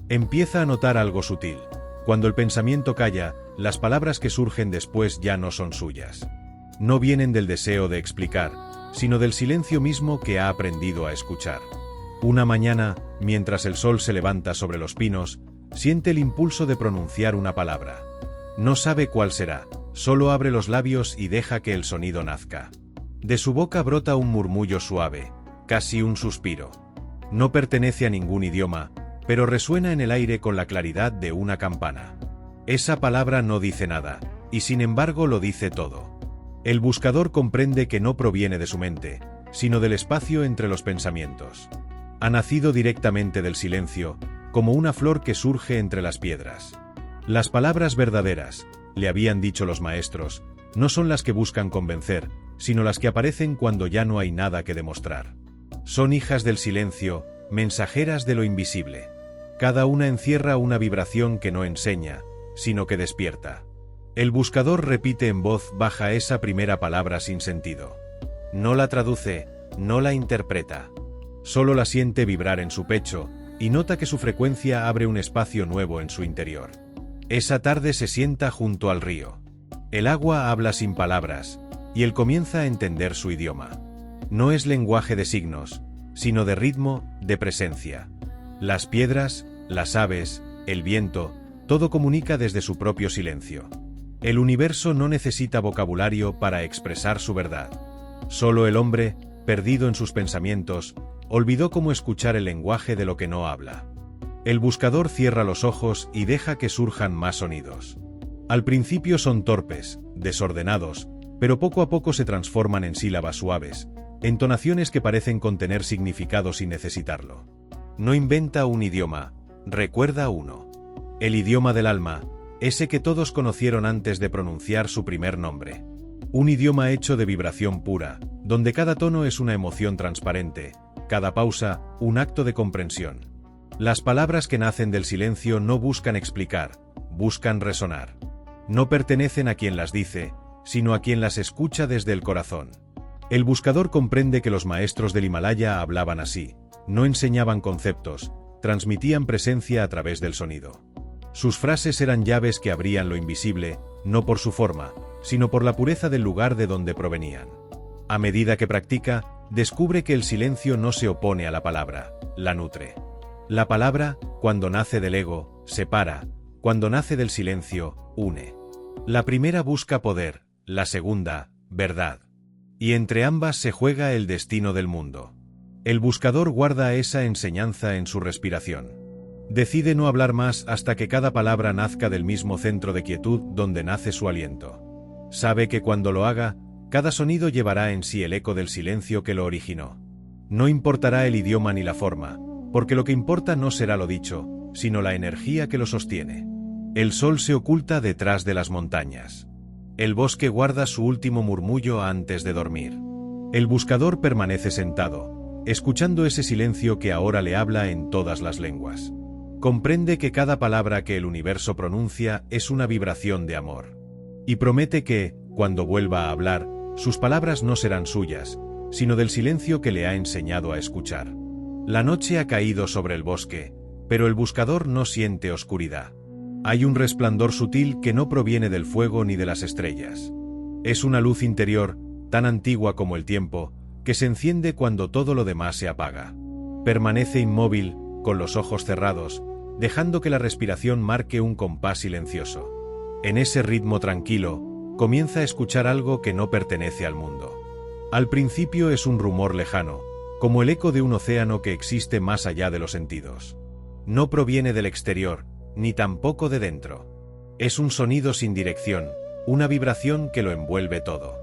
Empieza a notar algo sutil. Cuando el pensamiento calla, las palabras que surgen después ya no son suyas. No vienen del deseo de explicar, sino del silencio mismo que ha aprendido a escuchar. Una mañana, mientras el sol se levanta sobre los pinos, siente el impulso de pronunciar una palabra. No sabe cuál será, solo abre los labios y deja que el sonido nazca. De su boca brota un murmullo suave, casi un suspiro. No pertenece a ningún idioma, pero resuena en el aire con la claridad de una campana. Esa palabra no dice nada, y sin embargo lo dice todo. El buscador comprende que no proviene de su mente, sino del espacio entre los pensamientos. Ha nacido directamente del silencio, como una flor que surge entre las piedras. Las palabras verdaderas, le habían dicho los maestros, no son las que buscan convencer, sino las que aparecen cuando ya no hay nada que demostrar. Son hijas del silencio, mensajeras de lo invisible. Cada una encierra una vibración que no enseña, sino que despierta. El buscador repite en voz baja esa primera palabra sin sentido. No la traduce, no la interpreta. Solo la siente vibrar en su pecho, y nota que su frecuencia abre un espacio nuevo en su interior. Esa tarde se sienta junto al río. El agua habla sin palabras, y él comienza a entender su idioma. No es lenguaje de signos, sino de ritmo, de presencia. Las piedras, las aves, el viento, todo comunica desde su propio silencio. El universo no necesita vocabulario para expresar su verdad. Solo el hombre, perdido en sus pensamientos, olvidó cómo escuchar el lenguaje de lo que no habla. El buscador cierra los ojos y deja que surjan más sonidos. Al principio son torpes, desordenados, pero poco a poco se transforman en sílabas suaves, entonaciones que parecen contener significado sin necesitarlo. No inventa un idioma, recuerda uno. El idioma del alma, ese que todos conocieron antes de pronunciar su primer nombre. Un idioma hecho de vibración pura, donde cada tono es una emoción transparente, cada pausa, un acto de comprensión. Las palabras que nacen del silencio no buscan explicar, buscan resonar. No pertenecen a quien las dice, sino a quien las escucha desde el corazón. El buscador comprende que los maestros del Himalaya hablaban así, no enseñaban conceptos, transmitían presencia a través del sonido. Sus frases eran llaves que abrían lo invisible, no por su forma, sino por la pureza del lugar de donde provenían. A medida que practica, descubre que el silencio no se opone a la palabra, la nutre. La palabra, cuando nace del ego, separa, cuando nace del silencio, une. La primera busca poder, la segunda, verdad. Y entre ambas se juega el destino del mundo. El buscador guarda esa enseñanza en su respiración. Decide no hablar más hasta que cada palabra nazca del mismo centro de quietud donde nace su aliento. Sabe que cuando lo haga, cada sonido llevará en sí el eco del silencio que lo originó. No importará el idioma ni la forma, porque lo que importa no será lo dicho, sino la energía que lo sostiene. El sol se oculta detrás de las montañas. El bosque guarda su último murmullo antes de dormir. El buscador permanece sentado, escuchando ese silencio que ahora le habla en todas las lenguas. Comprende que cada palabra que el universo pronuncia es una vibración de amor. Y promete que, cuando vuelva a hablar, sus palabras no serán suyas, sino del silencio que le ha enseñado a escuchar. La noche ha caído sobre el bosque, pero el buscador no siente oscuridad. Hay un resplandor sutil que no proviene del fuego ni de las estrellas. Es una luz interior, tan antigua como el tiempo, que se enciende cuando todo lo demás se apaga. Permanece inmóvil, con los ojos cerrados, dejando que la respiración marque un compás silencioso. En ese ritmo tranquilo, comienza a escuchar algo que no pertenece al mundo. Al principio es un rumor lejano, como el eco de un océano que existe más allá de los sentidos. No proviene del exterior, ni tampoco de dentro. Es un sonido sin dirección, una vibración que lo envuelve todo.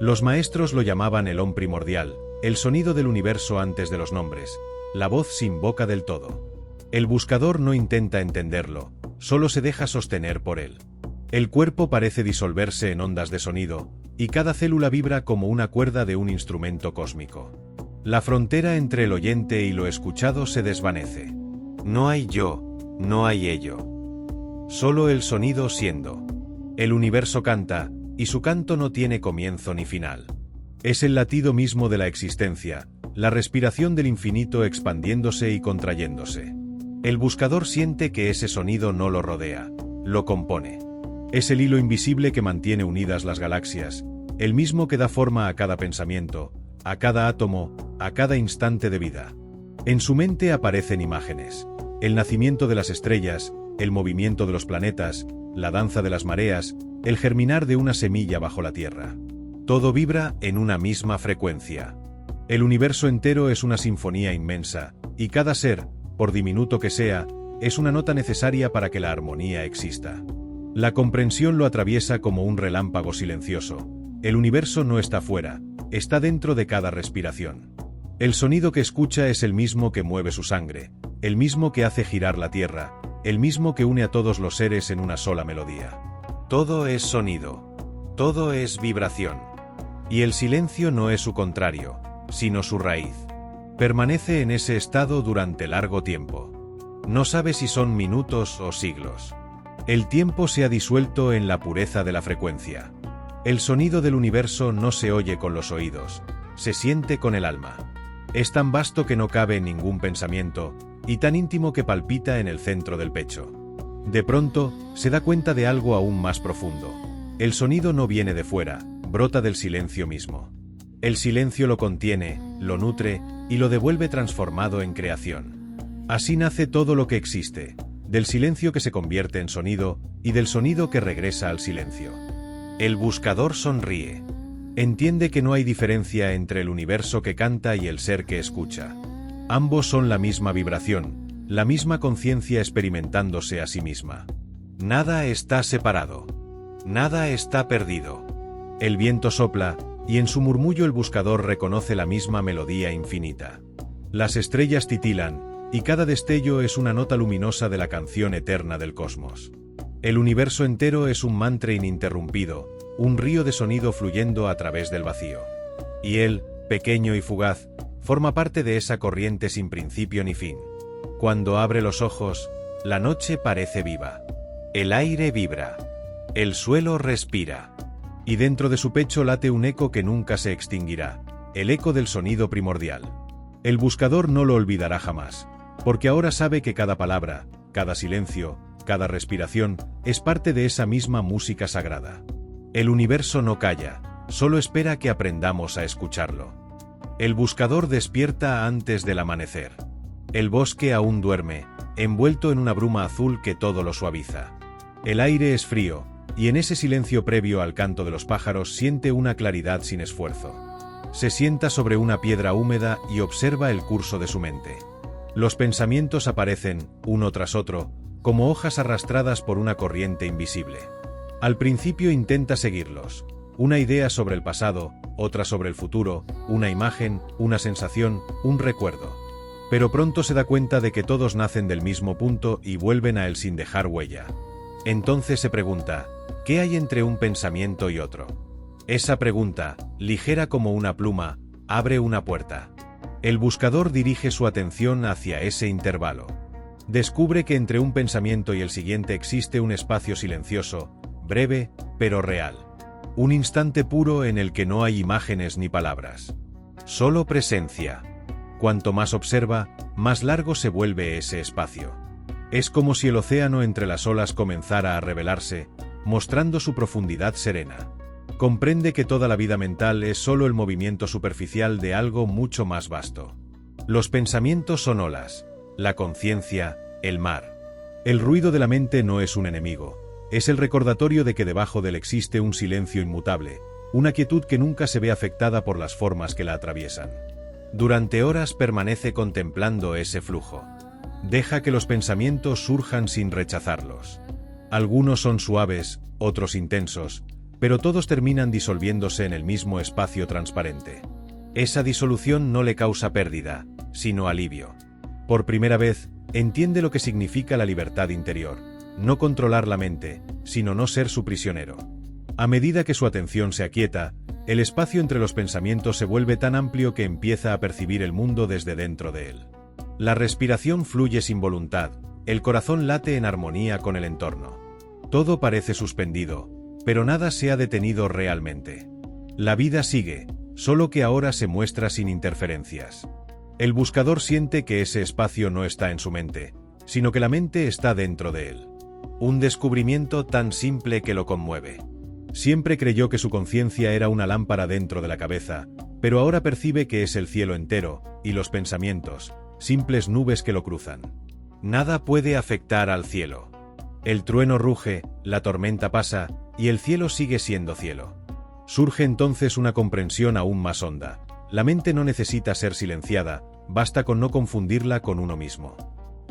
Los maestros lo llamaban el Om primordial, el sonido del universo antes de los nombres, la voz sin boca del todo. El buscador no intenta entenderlo, solo se deja sostener por él. El cuerpo parece disolverse en ondas de sonido, y cada célula vibra como una cuerda de un instrumento cósmico. La frontera entre el oyente y lo escuchado se desvanece. No hay yo, no hay ello. Solo el sonido siendo. El universo canta, y su canto no tiene comienzo ni final. Es el latido mismo de la existencia, la respiración del infinito expandiéndose y contrayéndose. El buscador siente que ese sonido no lo rodea, lo compone. Es el hilo invisible que mantiene unidas las galaxias, el mismo que da forma a cada pensamiento, a cada átomo, a cada instante de vida. En su mente aparecen imágenes: el nacimiento de las estrellas, el movimiento de los planetas, la danza de las mareas, el germinar de una semilla bajo la tierra. Todo vibra en una misma frecuencia. El universo entero es una sinfonía inmensa, y cada ser, por diminuto que sea, es una nota necesaria para que la armonía exista. La comprensión lo atraviesa como un relámpago silencioso. El universo no está fuera, está dentro de cada respiración. El sonido que escucha es el mismo que mueve su sangre, el mismo que hace girar la tierra, el mismo que une a todos los seres en una sola melodía. Todo es sonido, todo es vibración. Y el silencio no es su contrario, sino su raíz. Permanece en ese estado durante largo tiempo. No sabe si son minutos o siglos. El tiempo se ha disuelto en la pureza de la frecuencia. El sonido del universo no se oye con los oídos, se siente con el alma. Es tan vasto que no cabe en ningún pensamiento, y tan íntimo que palpita en el centro del pecho. De pronto, se da cuenta de algo aún más profundo. El sonido no viene de fuera, brota del silencio mismo. El silencio lo contiene, lo nutre, y lo devuelve transformado en creación. Así nace todo lo que existe, del silencio que se convierte en sonido, y del sonido que regresa al silencio. El buscador sonríe. Entiende que no hay diferencia entre el universo que canta y el ser que escucha. Ambos son la misma vibración, la misma conciencia experimentándose a sí misma. Nada está separado. Nada está perdido. El viento sopla, y en su murmullo el buscador reconoce la misma melodía infinita. Las estrellas titilan, y cada destello es una nota luminosa de la canción eterna del cosmos. El universo entero es un mantra ininterrumpido, un río de sonido fluyendo a través del vacío. Y él, pequeño y fugaz, forma parte de esa corriente sin principio ni fin. Cuando abre los ojos, la noche parece viva. El aire vibra. El suelo respira. Y dentro de su pecho late un eco que nunca se extinguirá, el eco del sonido primordial. El buscador no lo olvidará jamás, porque ahora sabe que cada palabra, cada silencio, cada respiración, es parte de esa misma música sagrada. El universo no calla, solo espera que aprendamos a escucharlo. El buscador despierta antes del amanecer. El bosque aún duerme, envuelto en una bruma azul que todo lo suaviza. El aire es frío, y en ese silencio previo al canto de los pájaros siente una claridad sin esfuerzo. Se sienta sobre una piedra húmeda y observa el curso de su mente. Los pensamientos aparecen, uno tras otro, como hojas arrastradas por una corriente invisible. Al principio intenta seguirlos. Una idea sobre el pasado, otra sobre el futuro, una imagen, una sensación, un recuerdo. Pero pronto se da cuenta de que todos nacen del mismo punto y vuelven a él sin dejar huella. Entonces se pregunta, ¿qué hay entre un pensamiento y otro? Esa pregunta, ligera como una pluma, abre una puerta. El buscador dirige su atención hacia ese intervalo. Descubre que entre un pensamiento y el siguiente existe un espacio silencioso, breve, pero real. Un instante puro en el que no hay imágenes ni palabras. Solo presencia. Cuanto más observa, más largo se vuelve ese espacio. Es como si el océano entre las olas comenzara a revelarse, mostrando su profundidad serena. Comprende que toda la vida mental es solo el movimiento superficial de algo mucho más vasto. Los pensamientos son olas, la conciencia, el mar. El ruido de la mente no es un enemigo. Es el recordatorio de que debajo de él existe un silencio inmutable, una quietud que nunca se ve afectada por las formas que la atraviesan. Durante horas permanece contemplando ese flujo. Deja que los pensamientos surjan sin rechazarlos. Algunos son suaves, otros intensos, pero todos terminan disolviéndose en el mismo espacio transparente. Esa disolución no le causa pérdida, sino alivio. Por primera vez, entiende lo que significa la libertad interior. No controlar la mente, sino no ser su prisionero. A medida que su atención se aquieta, el espacio entre los pensamientos se vuelve tan amplio que empieza a percibir el mundo desde dentro de él. La respiración fluye sin voluntad, el corazón late en armonía con el entorno. Todo parece suspendido, pero nada se ha detenido realmente. La vida sigue, solo que ahora se muestra sin interferencias. El buscador siente que ese espacio no está en su mente, sino que la mente está dentro de él. Un descubrimiento tan simple que lo conmueve. Siempre creyó que su conciencia era una lámpara dentro de la cabeza, pero ahora percibe que es el cielo entero, y los pensamientos, simples nubes que lo cruzan. Nada puede afectar al cielo. El trueno ruge, la tormenta pasa, y el cielo sigue siendo cielo. Surge entonces una comprensión aún más honda. La mente no necesita ser silenciada, basta con no confundirla con uno mismo.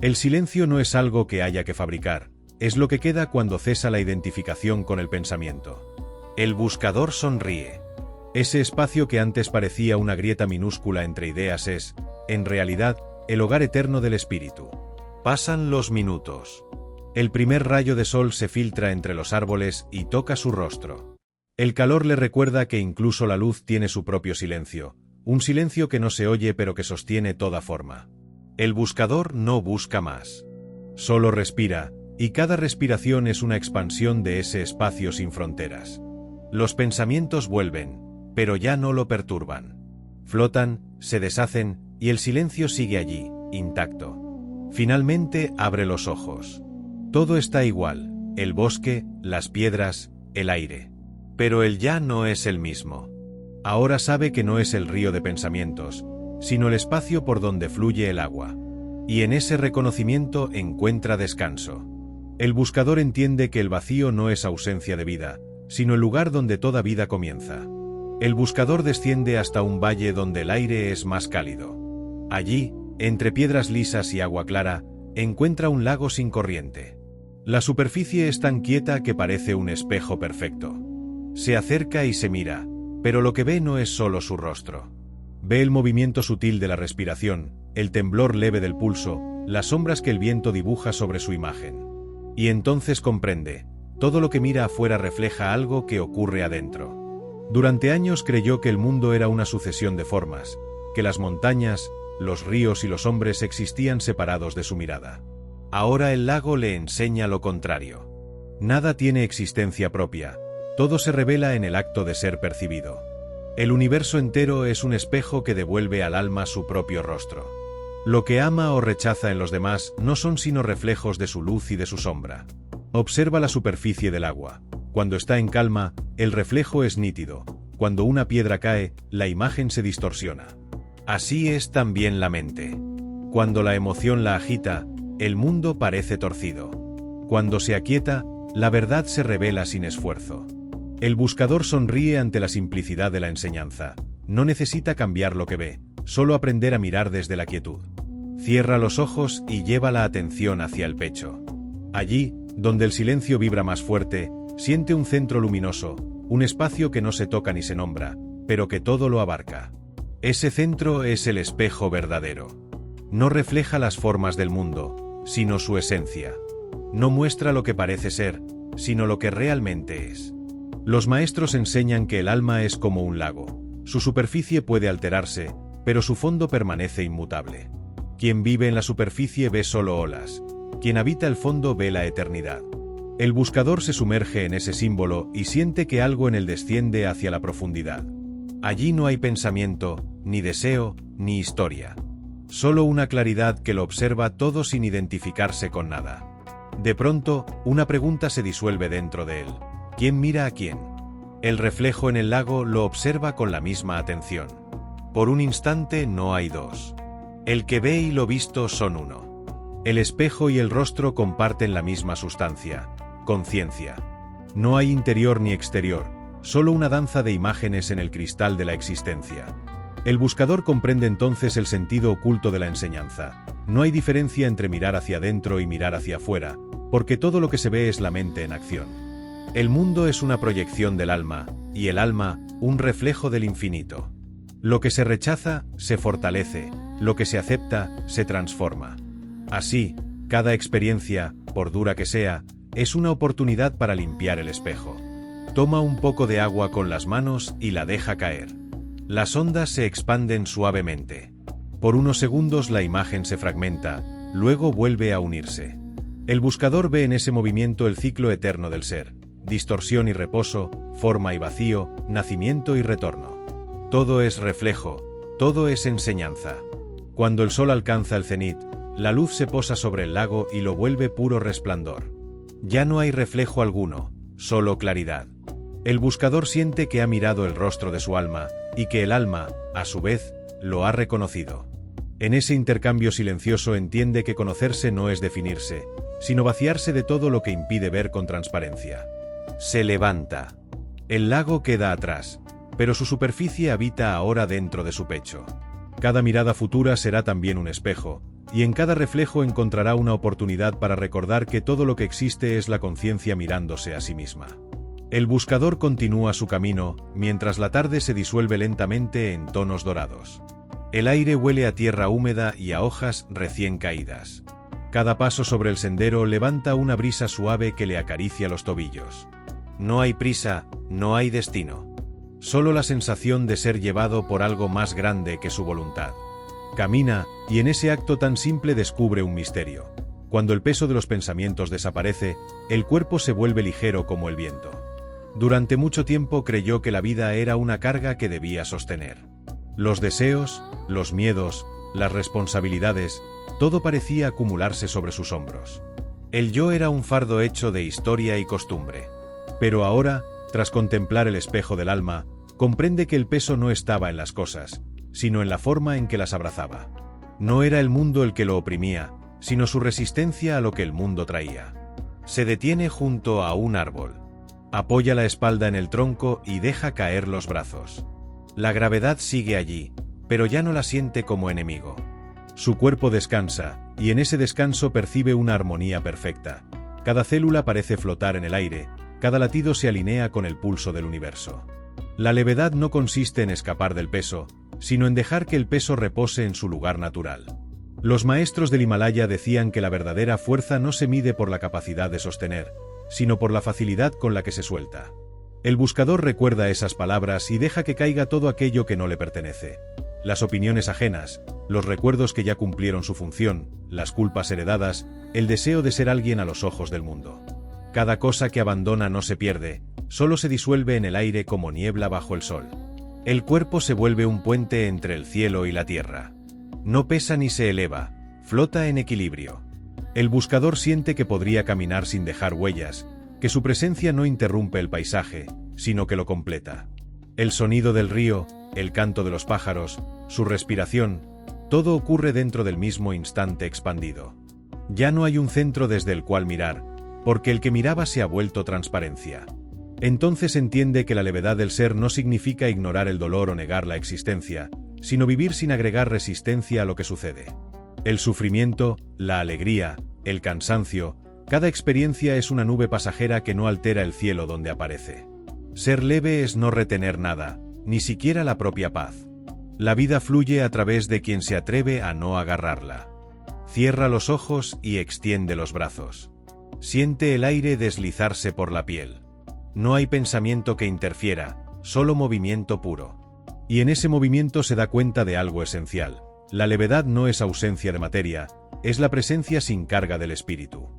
El silencio no es algo que haya que fabricar, es lo que queda cuando cesa la identificación con el pensamiento. El buscador sonríe. Ese espacio que antes parecía una grieta minúscula entre ideas es, en realidad, el hogar eterno del espíritu. Pasan los minutos. El primer rayo de sol se filtra entre los árboles y toca su rostro. El calor le recuerda que incluso la luz tiene su propio silencio, un silencio que no se oye pero que sostiene toda forma. El buscador no busca más. Solo respira, y cada respiración es una expansión de ese espacio sin fronteras. Los pensamientos vuelven, pero ya no lo perturban. Flotan, se deshacen, y el silencio sigue allí, intacto. Finalmente abre los ojos. Todo está igual, el bosque, las piedras, el aire. Pero él ya no es el mismo. Ahora sabe que no es el río de pensamientos, sino el espacio por donde fluye el agua. Y en ese reconocimiento encuentra descanso. El buscador entiende que el vacío no es ausencia de vida, sino el lugar donde toda vida comienza. El buscador desciende hasta un valle donde el aire es más cálido. Allí, entre piedras lisas y agua clara, encuentra un lago sin corriente. La superficie es tan quieta que parece un espejo perfecto. Se acerca y se mira, pero lo que ve no es solo su rostro. Ve el movimiento sutil de la respiración, el temblor leve del pulso, las sombras que el viento dibuja sobre su imagen. Y entonces comprende, todo lo que mira afuera refleja algo que ocurre adentro. Durante años creyó que el mundo era una sucesión de formas, que las montañas, los ríos y los hombres existían separados de su mirada. Ahora el lago le enseña lo contrario. Nada tiene existencia propia, todo se revela en el acto de ser percibido. El universo entero es un espejo que devuelve al alma su propio rostro. Lo que ama o rechaza en los demás no son sino reflejos de su luz y de su sombra. Observa la superficie del agua. Cuando está en calma, el reflejo es nítido. Cuando una piedra cae, la imagen se distorsiona. Así es también la mente. Cuando la emoción la agita, el mundo parece torcido. Cuando se aquieta, la verdad se revela sin esfuerzo. El buscador sonríe ante la simplicidad de la enseñanza. No necesita cambiar lo que ve, solo aprender a mirar desde la quietud. Cierra los ojos y lleva la atención hacia el pecho. Allí, donde el silencio vibra más fuerte, siente un centro luminoso, un espacio que no se toca ni se nombra, pero que todo lo abarca. Ese centro es el espejo verdadero. No refleja las formas del mundo, sino su esencia. No muestra lo que parece ser, sino lo que realmente es. Los maestros enseñan que el alma es como un lago. Su superficie puede alterarse, pero su fondo permanece inmutable. Quien vive en la superficie ve solo olas. Quien habita el fondo ve la eternidad. El buscador se sumerge en ese símbolo y siente que algo en él desciende hacia la profundidad. Allí no hay pensamiento, ni deseo, ni historia. Solo una claridad que lo observa todo sin identificarse con nada. De pronto, una pregunta se disuelve dentro de él. ¿Quién mira a quién? El reflejo en el lago lo observa con la misma atención. Por un instante no hay dos. El que ve y lo visto son uno. El espejo y el rostro comparten la misma sustancia, conciencia. No hay interior ni exterior, solo una danza de imágenes en el cristal de la existencia. El buscador comprende entonces el sentido oculto de la enseñanza. No hay diferencia entre mirar hacia adentro y mirar hacia afuera, porque todo lo que se ve es la mente en acción. El mundo es una proyección del alma, y el alma, un reflejo del infinito. Lo que se rechaza, se fortalece, lo que se acepta, se transforma. Así, cada experiencia, por dura que sea, es una oportunidad para limpiar el espejo. Toma un poco de agua con las manos y la deja caer. Las ondas se expanden suavemente. Por unos segundos la imagen se fragmenta, luego vuelve a unirse. El buscador ve en ese movimiento el ciclo eterno del ser, distorsión y reposo, forma y vacío, nacimiento y retorno. Todo es reflejo, todo es enseñanza. Cuando el sol alcanza el cenit, la luz se posa sobre el lago y lo vuelve puro resplandor. Ya no hay reflejo alguno, solo claridad. El buscador siente que ha mirado el rostro de su alma, y que el alma, a su vez, lo ha reconocido. En ese intercambio silencioso entiende que conocerse no es definirse, sino vaciarse de todo lo que impide ver con transparencia. Se levanta. El lago queda atrás, pero su superficie habita ahora dentro de su pecho. Cada mirada futura será también un espejo, y en cada reflejo encontrará una oportunidad para recordar que todo lo que existe es la conciencia mirándose a sí misma. El buscador continúa su camino, mientras la tarde se disuelve lentamente en tonos dorados. El aire huele a tierra húmeda y a hojas recién caídas. Cada paso sobre el sendero levanta una brisa suave que le acaricia los tobillos. No hay prisa, no hay destino. Solo la sensación de ser llevado por algo más grande que su voluntad. Camina, y en ese acto tan simple descubre un misterio. Cuando el peso de los pensamientos desaparece, el cuerpo se vuelve ligero como el viento. Durante mucho tiempo creyó que la vida era una carga que debía sostener. Los deseos, los miedos, las responsabilidades, todo parecía acumularse sobre sus hombros. El yo era un fardo hecho de historia y costumbre. Pero ahora, tras contemplar el espejo del alma, comprende que el peso no estaba en las cosas, sino en la forma en que las abrazaba. No era el mundo el que lo oprimía, sino su resistencia a lo que el mundo traía. Se detiene junto a un árbol. Apoya la espalda en el tronco y deja caer los brazos. La gravedad sigue allí, pero ya no la siente como enemigo. Su cuerpo descansa, y en ese descanso percibe una armonía perfecta. Cada célula parece flotar en el aire, cada latido se alinea con el pulso del universo. La levedad no consiste en escapar del peso, sino en dejar que el peso repose en su lugar natural. Los maestros del Himalaya decían que la verdadera fuerza no se mide por la capacidad de sostener, sino por la facilidad con la que se suelta. El buscador recuerda esas palabras y deja que caiga todo aquello que no le pertenece. Las opiniones ajenas, los recuerdos que ya cumplieron su función, las culpas heredadas, el deseo de ser alguien a los ojos del mundo. Cada cosa que abandona no se pierde, solo se disuelve en el aire como niebla bajo el sol. El cuerpo se vuelve un puente entre el cielo y la tierra. No pesa ni se eleva, flota en equilibrio. El buscador siente que podría caminar sin dejar huellas, que su presencia no interrumpe el paisaje, sino que lo completa. El sonido del río, el canto de los pájaros, su respiración, todo ocurre dentro del mismo instante expandido. Ya no hay un centro desde el cual mirar, porque el que miraba se ha vuelto transparencia. Entonces entiende que la levedad del ser no significa ignorar el dolor o negar la existencia, sino vivir sin agregar resistencia a lo que sucede. El sufrimiento, la alegría, el cansancio, cada experiencia es una nube pasajera que no altera el cielo donde aparece. Ser leve es no retener nada, ni siquiera la propia paz. La vida fluye a través de quien se atreve a no agarrarla. Cierra los ojos y extiende los brazos. Siente el aire deslizarse por la piel. No hay pensamiento que interfiera, solo movimiento puro. Y en ese movimiento se da cuenta de algo esencial. La levedad no es ausencia de materia, es la presencia sin carga del espíritu.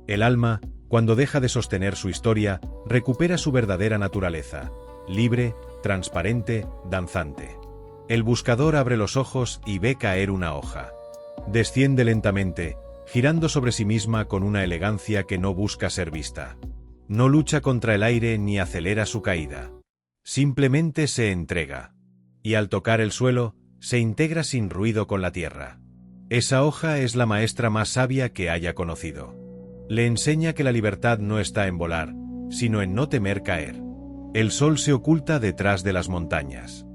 El alma, cuando deja de sostener su historia, recupera su verdadera naturaleza, libre, transparente, danzante. El buscador abre los ojos y ve caer una hoja. Desciende lentamente, girando sobre sí misma con una elegancia que no busca ser vista. No lucha contra el aire ni acelera su caída. Simplemente se entrega. Y al tocar el suelo, se integra sin ruido con la tierra. Esa hoja es la maestra más sabia que haya conocido. Le enseña que la libertad no está en volar, sino en no temer caer. El sol se oculta detrás de las montañas.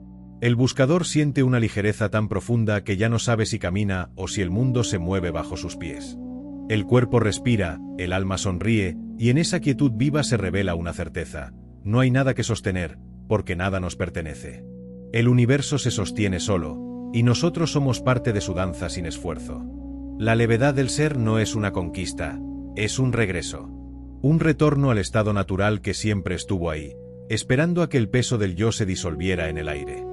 El buscador siente una ligereza tan profunda que ya no sabe si camina o si el mundo se mueve bajo sus pies. El cuerpo respira, el alma sonríe, y en esa quietud viva se revela una certeza. No hay nada que sostener, porque nada nos pertenece. El universo se sostiene solo, y nosotros somos parte de su danza sin esfuerzo. La levedad del ser no es una conquista, es un regreso. Un retorno al estado natural que siempre estuvo ahí, esperando a que el peso del yo se disolviera en el aire.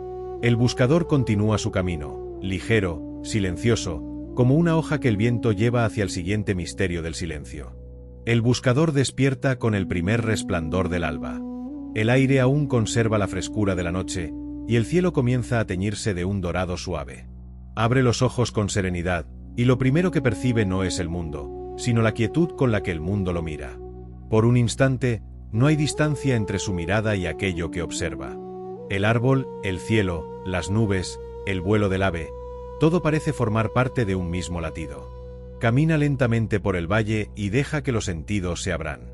El buscador continúa su camino, ligero, silencioso, como una hoja que el viento lleva hacia el siguiente misterio del silencio. El buscador despierta con el primer resplandor del alba. El aire aún conserva la frescura de la noche, y el cielo comienza a teñirse de un dorado suave. Abre los ojos con serenidad, y lo primero que percibe no es el mundo, sino la quietud con la que el mundo lo mira. Por un instante, no hay distancia entre su mirada y aquello que observa. El árbol, el cielo, las nubes, el vuelo del ave, todo parece formar parte de un mismo latido. Camina lentamente por el valle y deja que los sentidos se abran.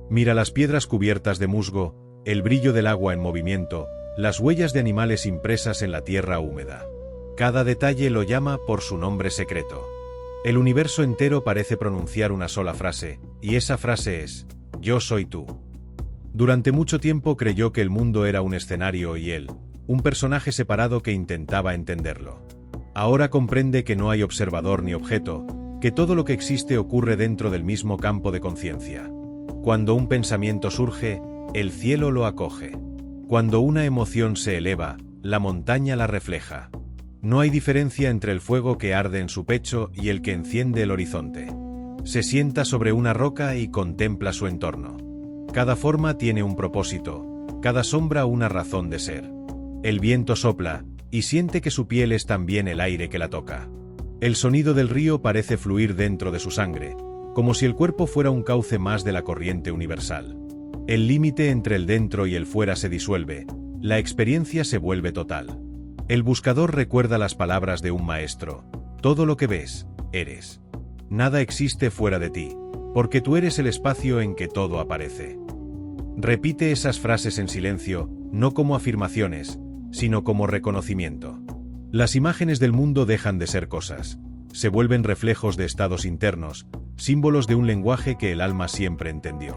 Mira las piedras cubiertas de musgo, el brillo del agua en movimiento, las huellas de animales impresas en la tierra húmeda. Cada detalle lo llama por su nombre secreto. El universo entero parece pronunciar una sola frase, y esa frase es: yo soy tú. Durante mucho tiempo creyó que el mundo era un escenario y él, un personaje separado que intentaba entenderlo. Ahora comprende que no hay observador ni objeto, que todo lo que existe ocurre dentro del mismo campo de conciencia. Cuando un pensamiento surge, el cielo lo acoge. Cuando una emoción se eleva, la montaña la refleja. No hay diferencia entre el fuego que arde en su pecho y el que enciende el horizonte. Se sienta sobre una roca y contempla su entorno. Cada forma tiene un propósito, cada sombra una razón de ser. El viento sopla, y siente que su piel es también el aire que la toca. El sonido del río parece fluir dentro de su sangre, como si el cuerpo fuera un cauce más de la corriente universal. El límite entre el dentro y el fuera se disuelve, la experiencia se vuelve total. El buscador recuerda las palabras de un maestro: todo lo que ves, eres. Nada existe fuera de ti, porque tú eres el espacio en que todo aparece. Repite esas frases en silencio, no como afirmaciones, sino como reconocimiento. Las imágenes del mundo dejan de ser cosas, se vuelven reflejos de estados internos, símbolos de un lenguaje que el alma siempre entendió.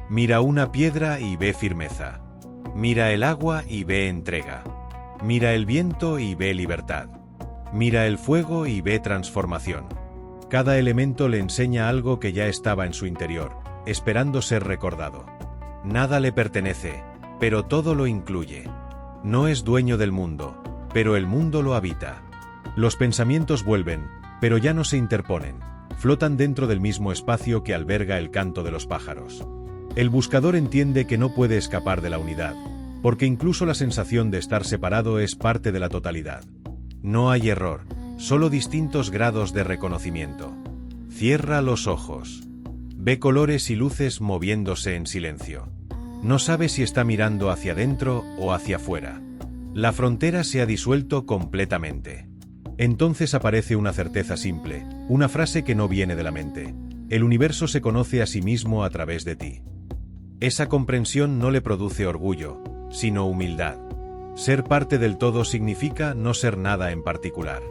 Mira una piedra y ve firmeza. Mira el agua y ve entrega. Mira el viento y ve libertad. Mira el fuego y ve transformación. Cada elemento le enseña algo que ya estaba en su interior, esperando ser recordado. Nada le pertenece, pero todo lo incluye. No es dueño del mundo, pero el mundo lo habita. Los pensamientos vuelven, pero ya no se interponen, flotan dentro del mismo espacio que alberga el canto de los pájaros. El buscador entiende que no puede escapar de la unidad, porque incluso la sensación de estar separado es parte de la totalidad. No hay error, solo distintos grados de reconocimiento. Cierra los ojos. Ve colores y luces moviéndose en silencio. No sabe si está mirando hacia adentro o hacia afuera. La frontera se ha disuelto completamente. Entonces aparece una certeza simple, una frase que no viene de la mente. El universo se conoce a sí mismo a través de ti. Esa comprensión no le produce orgullo, sino humildad. Ser parte del todo significa no ser nada en particular.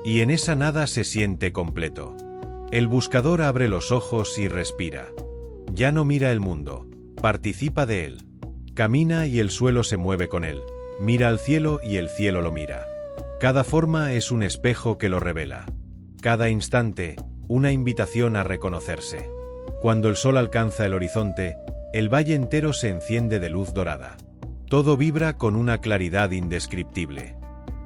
Y en esa nada se siente completo. El buscador abre los ojos y respira. Ya no mira el mundo, participa de él. Camina y el suelo se mueve con él. Mira al cielo y el cielo lo mira. Cada forma es un espejo que lo revela. Cada instante, una invitación a reconocerse. Cuando el sol alcanza el horizonte, el valle entero se enciende de luz dorada. Todo vibra con una claridad indescriptible.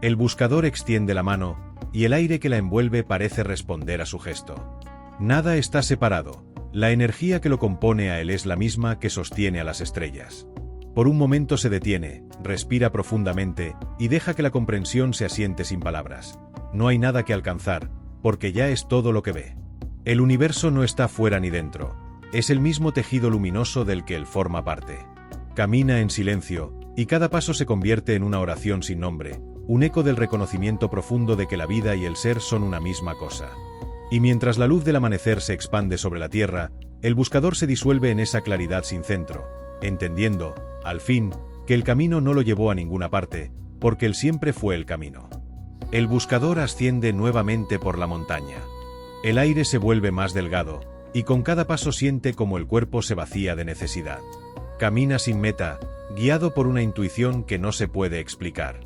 El buscador extiende la mano, y el aire que la envuelve parece responder a su gesto. Nada está separado. La energía que lo compone a él es la misma que sostiene a las estrellas. Por un momento se detiene, respira profundamente, y deja que la comprensión se asiente sin palabras. No hay nada que alcanzar, porque ya es todo lo que ve. El universo no está fuera ni dentro. Es el mismo tejido luminoso del que él forma parte. Camina en silencio, y cada paso se convierte en una oración sin nombre, un eco del reconocimiento profundo de que la vida y el ser son una misma cosa. Y mientras la luz del amanecer se expande sobre la tierra, el buscador se disuelve en esa claridad sin centro, entendiendo, al fin, que el camino no lo llevó a ninguna parte, porque él siempre fue el camino. El buscador asciende nuevamente por la montaña. El aire se vuelve más delgado, y con cada paso siente como el cuerpo se vacía de necesidad. Camina sin meta, guiado por una intuición que no se puede explicar.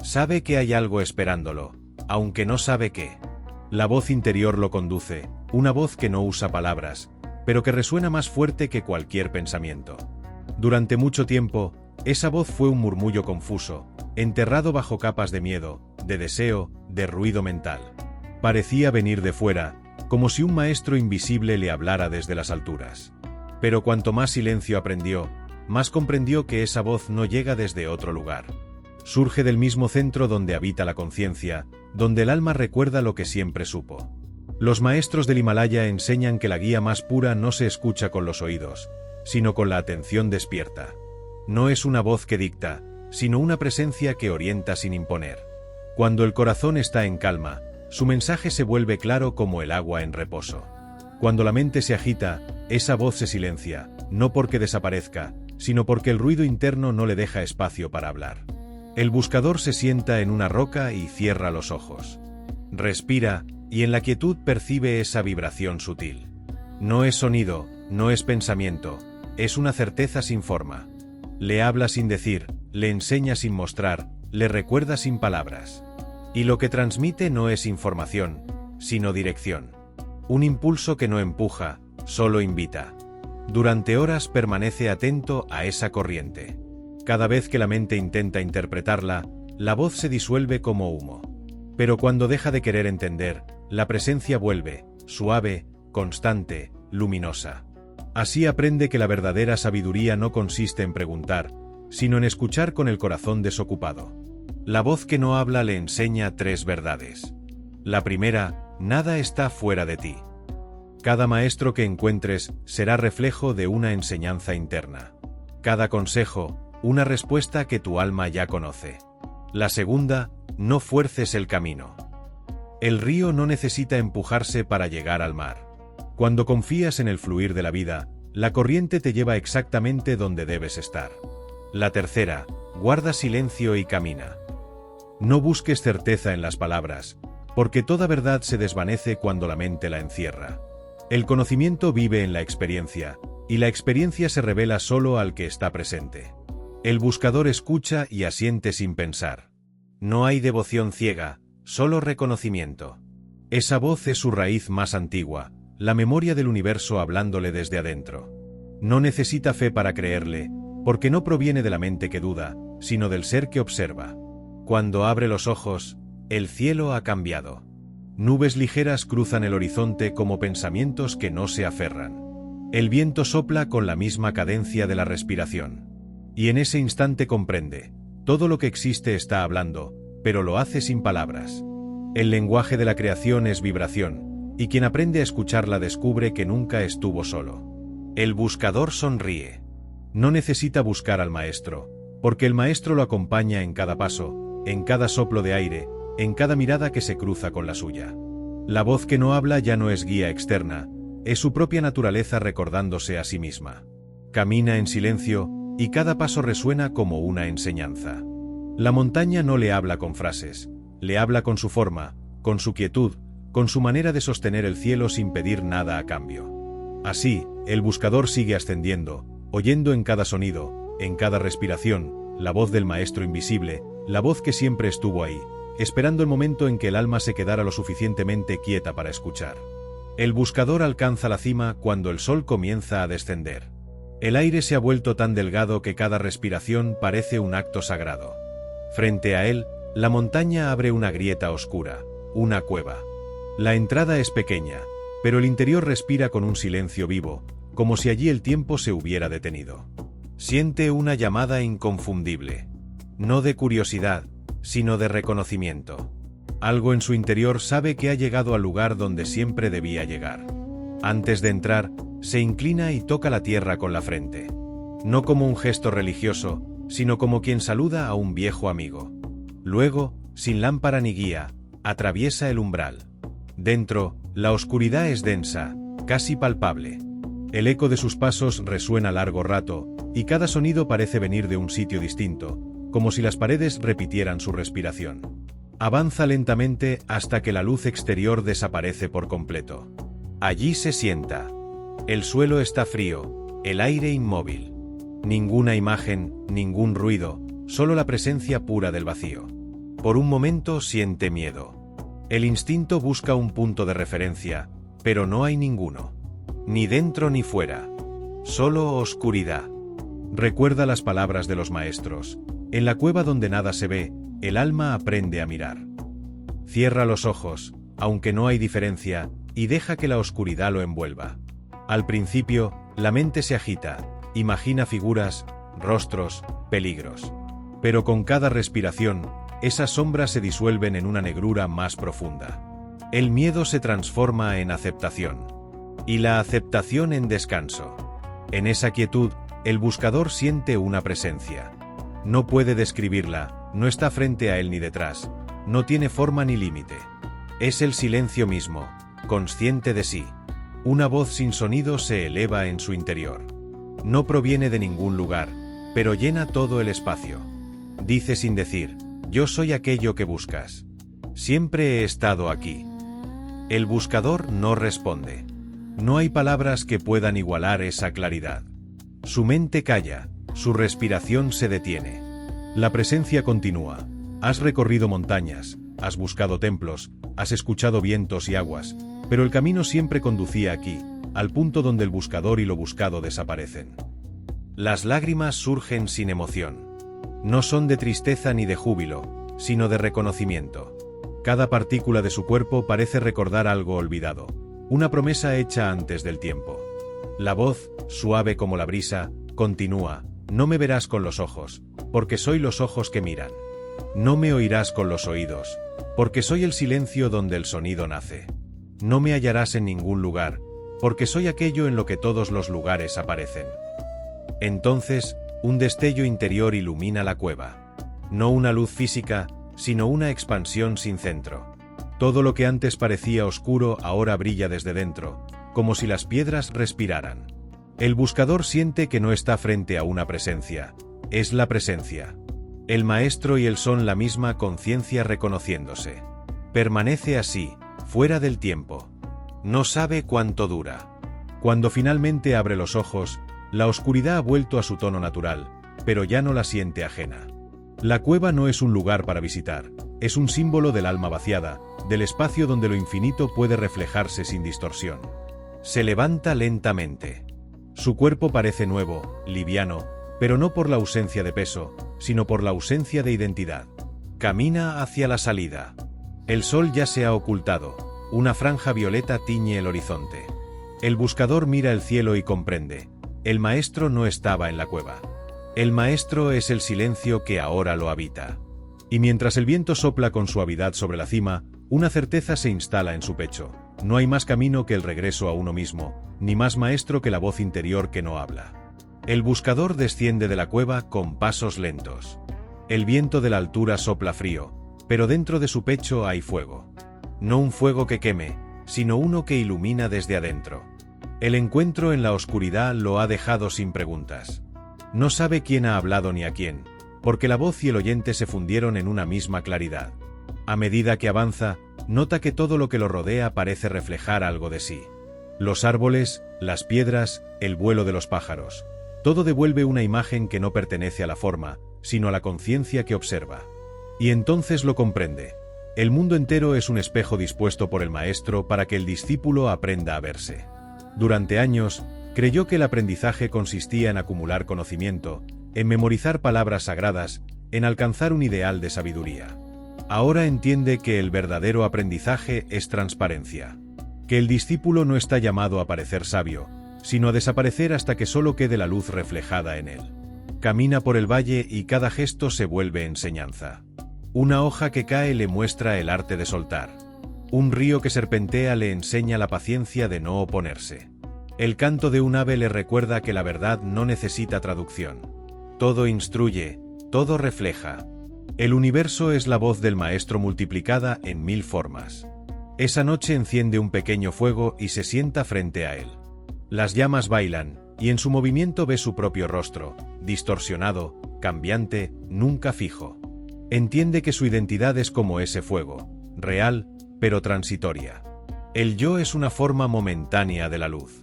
Sabe que hay algo esperándolo, aunque no sabe qué. La voz interior lo conduce, una voz que no usa palabras, pero que resuena más fuerte que cualquier pensamiento. Durante mucho tiempo, esa voz fue un murmullo confuso, enterrado bajo capas de miedo, de deseo, de ruido mental. Parecía venir de fuera, como si un maestro invisible le hablara desde las alturas. Pero cuanto más silencio aprendió, más comprendió que esa voz no llega desde otro lugar. Surge del mismo centro donde habita la conciencia, donde el alma recuerda lo que siempre supo. Los maestros del Himalaya enseñan que la guía más pura no se escucha con los oídos, sino con la atención despierta. No es una voz que dicta, sino una presencia que orienta sin imponer. Cuando el corazón está en calma, su mensaje se vuelve claro como el agua en reposo. Cuando la mente se agita, esa voz se silencia, no porque desaparezca, sino porque el ruido interno no le deja espacio para hablar. El buscador se sienta en una roca y cierra los ojos. Respira, y en la quietud percibe esa vibración sutil. No es sonido, no es pensamiento, es una certeza sin forma. Le habla sin decir, le enseña sin mostrar, le recuerda sin palabras. Y lo que transmite no es información, sino dirección. Un impulso que no empuja, solo invita. Durante horas permanece atento a esa corriente. Cada vez que la mente intenta interpretarla, la voz se disuelve como humo. Pero cuando deja de querer entender, la presencia vuelve, suave, constante, luminosa. Así aprende que la verdadera sabiduría no consiste en preguntar, sino en escuchar con el corazón desocupado. La voz que no habla le enseña 3 verdades. La primera, nada está fuera de ti. Cada maestro que encuentres será reflejo de una enseñanza interna. Cada consejo, una respuesta que tu alma ya conoce. La segunda, no fuerces el camino. El río no necesita empujarse para llegar al mar. Cuando confías en el fluir de la vida, la corriente te lleva exactamente donde debes estar. La tercera, guarda silencio y camina. No busques certeza en las palabras, porque toda verdad se desvanece cuando la mente la encierra. El conocimiento vive en la experiencia, y la experiencia se revela solo al que está presente. El buscador escucha y asiente sin pensar. No hay devoción ciega, solo reconocimiento. Esa voz es su raíz más antigua, la memoria del universo hablándole desde adentro. No necesita fe para creerle, porque no proviene de la mente que duda, sino del ser que observa. Cuando abre los ojos, el cielo ha cambiado. Nubes ligeras cruzan el horizonte como pensamientos que no se aferran. El viento sopla con la misma cadencia de la respiración. Y en ese instante comprende, todo lo que existe está hablando, pero lo hace sin palabras. El lenguaje de la creación es vibración, y quien aprende a escucharla descubre que nunca estuvo solo. El buscador sonríe. No necesita buscar al maestro, porque el maestro lo acompaña en cada paso, en cada soplo de aire, en cada mirada que se cruza con la suya. La voz que no habla ya no es guía externa, es su propia naturaleza recordándose a sí misma. Camina en silencio, y cada paso resuena como una enseñanza. La montaña no le habla con frases, le habla con su forma, con su quietud, con su manera de sostener el cielo sin pedir nada a cambio. Así, el buscador sigue ascendiendo, oyendo en cada sonido, en cada respiración, la voz del maestro invisible, la voz que siempre estuvo ahí, esperando el momento en que el alma se quedara lo suficientemente quieta para escuchar. El buscador alcanza la cima cuando el sol comienza a descender. El aire se ha vuelto tan delgado que cada respiración parece un acto sagrado. Frente a él, la montaña abre una grieta oscura, una cueva. La entrada es pequeña, pero el interior respira con un silencio vivo, como si allí el tiempo se hubiera detenido. Siente una llamada inconfundible, no de curiosidad, sino de reconocimiento. Algo en su interior sabe que ha llegado al lugar donde siempre debía llegar. Antes de entrar, se inclina y toca la tierra con la frente. No como un gesto religioso, sino como quien saluda a un viejo amigo. Luego, sin lámpara ni guía, atraviesa el umbral. Dentro, la oscuridad es densa, casi palpable. El eco de sus pasos resuena largo rato, y cada sonido parece venir de un sitio distinto, como si las paredes repitieran su respiración. Avanza lentamente hasta que la luz exterior desaparece por completo. Allí se sienta. El suelo está frío, el aire inmóvil. Ninguna imagen, ningún ruido, solo la presencia pura del vacío. Por un momento siente miedo. El instinto busca un punto de referencia, pero no hay ninguno. Ni dentro ni fuera. Solo oscuridad. Recuerda las palabras de los maestros. En la cueva donde nada se ve, el alma aprende a mirar. Cierra los ojos, aunque no hay diferencia, y deja que la oscuridad lo envuelva. Al principio, la mente se agita, imagina figuras, rostros, peligros. Pero con cada respiración, esas sombras se disuelven en una negrura más profunda. El miedo se transforma en aceptación. Y la aceptación en descanso. En esa quietud, el buscador siente una presencia. No puede describirla, no está frente a él ni detrás, no tiene forma ni límite. Es el silencio mismo, consciente de sí. Una voz sin sonido se eleva en su interior. No proviene de ningún lugar, pero llena todo el espacio. Dice sin decir, yo soy aquello que buscas. Siempre he estado aquí. El buscador no responde. No hay palabras que puedan igualar esa claridad. Su mente calla, su respiración se detiene. La presencia continúa. Has recorrido montañas, has buscado templos, has escuchado vientos y aguas, pero el camino siempre conducía aquí, al punto donde el buscador y lo buscado desaparecen. Las lágrimas surgen sin emoción. No son de tristeza ni de júbilo, sino de reconocimiento. Cada partícula de su cuerpo parece recordar algo olvidado, una promesa hecha antes del tiempo. La voz, suave como la brisa, continúa, no me verás con los ojos, porque soy los ojos que miran. No me oirás con los oídos, porque soy el silencio donde el sonido nace. No me hallarás en ningún lugar, porque soy aquello en lo que todos los lugares aparecen. Entonces, un destello interior ilumina la cueva. No una luz física, sino una expansión sin centro. Todo lo que antes parecía oscuro ahora brilla desde dentro, como si las piedras respiraran. El buscador siente que no está frente a una presencia, es la presencia. El maestro y él son la misma conciencia reconociéndose. Permanece así, fuera del tiempo. No sabe cuánto dura. Cuando finalmente abre los ojos, la oscuridad ha vuelto a su tono natural, pero ya no la siente ajena. La cueva no es un lugar para visitar, es un símbolo del alma vaciada, del espacio donde lo infinito puede reflejarse sin distorsión. Se levanta lentamente. Su cuerpo parece nuevo, liviano, pero no por la ausencia de peso, sino por la ausencia de identidad. Camina hacia la salida. El sol ya se ha ocultado, una franja violeta tiñe el horizonte. El buscador mira el cielo y comprende, el maestro no estaba en la cueva. El maestro es el silencio que ahora lo habita. Y mientras el viento sopla con suavidad sobre la cima, una certeza se instala en su pecho. No hay más camino que el regreso a uno mismo, ni más maestro que la voz interior que no habla. El buscador desciende de la cueva con pasos lentos. El viento de la altura sopla frío, pero dentro de su pecho hay fuego. No un fuego que queme, sino uno que ilumina desde adentro. El encuentro en la oscuridad lo ha dejado sin preguntas. No sabe quién ha hablado ni a quién, porque la voz y el oyente se fundieron en una misma claridad. A medida que avanza, nota que todo lo que lo rodea parece reflejar algo de sí. Los árboles, las piedras, el vuelo de los pájaros. Todo devuelve una imagen que no pertenece a la forma, sino a la conciencia que observa. Y entonces lo comprende. El mundo entero es un espejo dispuesto por el maestro para que el discípulo aprenda a verse. Durante años, creyó que el aprendizaje consistía en acumular conocimiento, en memorizar palabras sagradas, en alcanzar un ideal de sabiduría. Ahora entiende que el verdadero aprendizaje es transparencia. Que el discípulo no está llamado a parecer sabio, sino a desaparecer hasta que solo quede la luz reflejada en él. Camina por el valle y cada gesto se vuelve enseñanza. Una hoja que cae le muestra el arte de soltar. Un río que serpentea le enseña la paciencia de no oponerse. El canto de un ave le recuerda que la verdad no necesita traducción. Todo instruye, todo refleja. El universo es la voz del maestro multiplicada en 1000 formas. Esa noche enciende un pequeño fuego y se sienta frente a él. Las llamas bailan, y en su movimiento ve su propio rostro, distorsionado, cambiante, nunca fijo. Entiende que su identidad es como ese fuego, real, pero transitoria. El yo es una forma momentánea de la luz.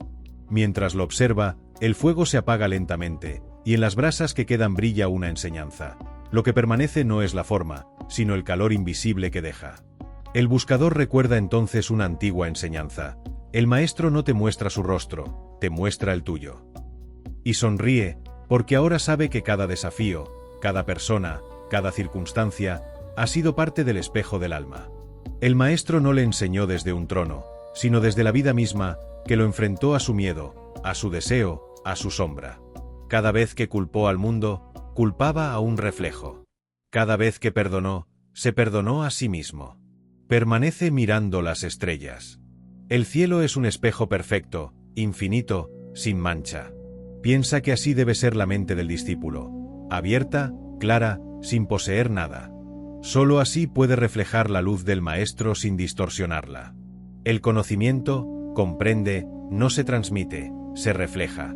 Mientras lo observa, el fuego se apaga lentamente, y en las brasas que quedan brilla una enseñanza. Lo que permanece no es la forma, sino el calor invisible que deja. El buscador recuerda entonces una antigua enseñanza. El maestro no te muestra su rostro, te muestra el tuyo. Y sonríe, porque ahora sabe que cada desafío, cada persona, cada circunstancia, ha sido parte del espejo del alma. El maestro no le enseñó desde un trono, sino desde la vida misma, que lo enfrentó a su miedo, a su deseo, a su sombra. Cada vez que culpó al mundo, culpaba a un reflejo. Cada vez que perdonó, se perdonó a sí mismo. Permanece mirando las estrellas. El cielo es un espejo perfecto, infinito, sin mancha. Piensa que así debe ser la mente del discípulo, abierta, clara, sin poseer nada. Solo así puede reflejar la luz del maestro sin distorsionarla. El conocimiento, comprende, no se transmite, se refleja.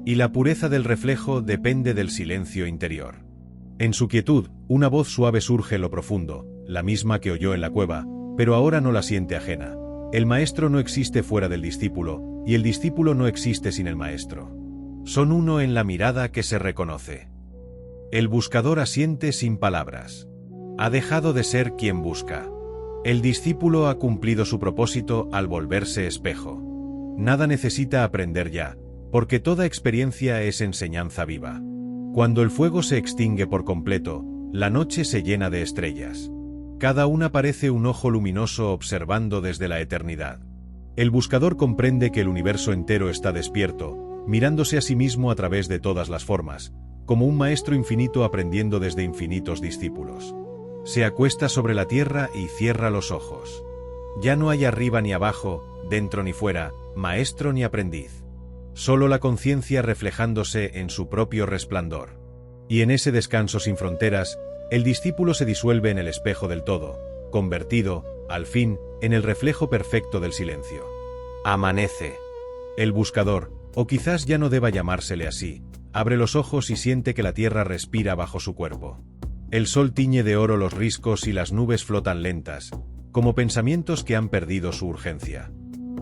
Y la pureza del reflejo depende del silencio interior. En su quietud, una voz suave surge en lo profundo, la misma que oyó en la cueva, pero ahora no la siente ajena. El maestro no existe fuera del discípulo, y el discípulo no existe sin el maestro. Son uno en la mirada que se reconoce. El buscador asiente sin palabras. Ha dejado de ser quien busca. El discípulo ha cumplido su propósito al volverse espejo. Nada necesita aprender ya, porque toda experiencia es enseñanza viva. Cuando el fuego se extingue por completo, la noche se llena de estrellas. Cada una parece un ojo luminoso observando desde la eternidad. El buscador comprende que el universo entero está despierto, mirándose a sí mismo a través de todas las formas, como un maestro infinito aprendiendo desde infinitos discípulos. Se acuesta sobre la tierra y cierra los ojos. Ya no hay arriba ni abajo, dentro ni fuera, maestro ni aprendiz. Solo la conciencia reflejándose en su propio resplandor. Y en ese descanso sin fronteras, el discípulo se disuelve en el espejo del todo, convertido, al fin, en el reflejo perfecto del silencio. Amanece. El buscador, o quizás ya no deba llamársele así, abre los ojos y siente que la tierra respira bajo su cuerpo. El sol tiñe de oro los riscos y las nubes flotan lentas, como pensamientos que han perdido su urgencia.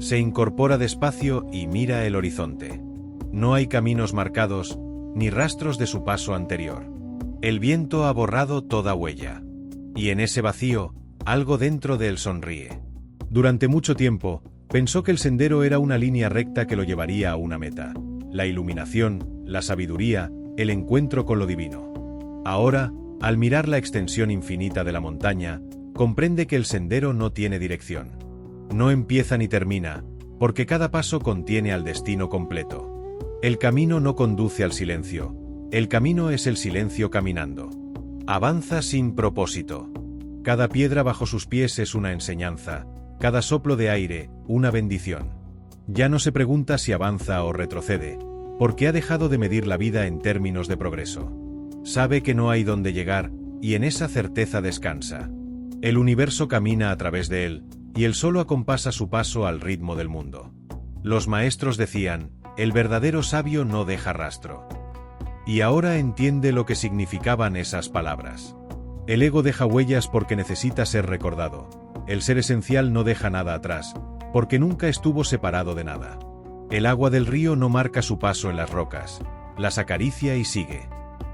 Se incorpora despacio y mira el horizonte. No hay caminos marcados, ni rastros de su paso anterior. El viento ha borrado toda huella. Y en ese vacío, algo dentro de él sonríe. Durante mucho tiempo, pensó que el sendero era una línea recta que lo llevaría a una meta. La iluminación, la sabiduría, el encuentro con lo divino. Ahora, al mirar la extensión infinita de la montaña, comprende que el sendero no tiene dirección. No empieza ni termina, porque cada paso contiene al destino completo. El camino no conduce al silencio, el camino es el silencio caminando. Avanza sin propósito. Cada piedra bajo sus pies es una enseñanza, cada soplo de aire, una bendición. Ya no se pregunta si avanza o retrocede, porque ha dejado de medir la vida en términos de progreso. Sabe que no hay dónde llegar, y en esa certeza descansa. El universo camina a través de él, y él solo acompasa su paso al ritmo del mundo. Los maestros decían, el verdadero sabio no deja rastro. Y ahora entiende lo que significaban esas palabras. El ego deja huellas porque necesita ser recordado. El ser esencial no deja nada atrás, porque nunca estuvo separado de nada. El agua del río no marca su paso en las rocas, las acaricia y sigue.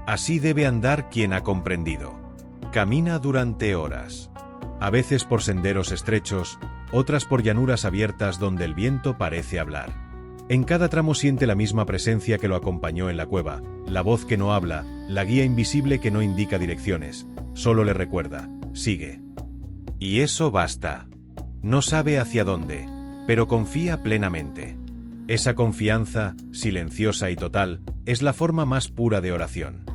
Así debe andar quien ha comprendido. Camina durante horas. A veces por senderos estrechos, otras por llanuras abiertas donde el viento parece hablar. En cada tramo siente la misma presencia que lo acompañó en la cueva, la voz que no habla, la guía invisible que no indica direcciones, solo le recuerda, sigue. Y eso basta. No sabe hacia dónde, pero confía plenamente. Esa confianza, silenciosa y total, es la forma más pura de oración.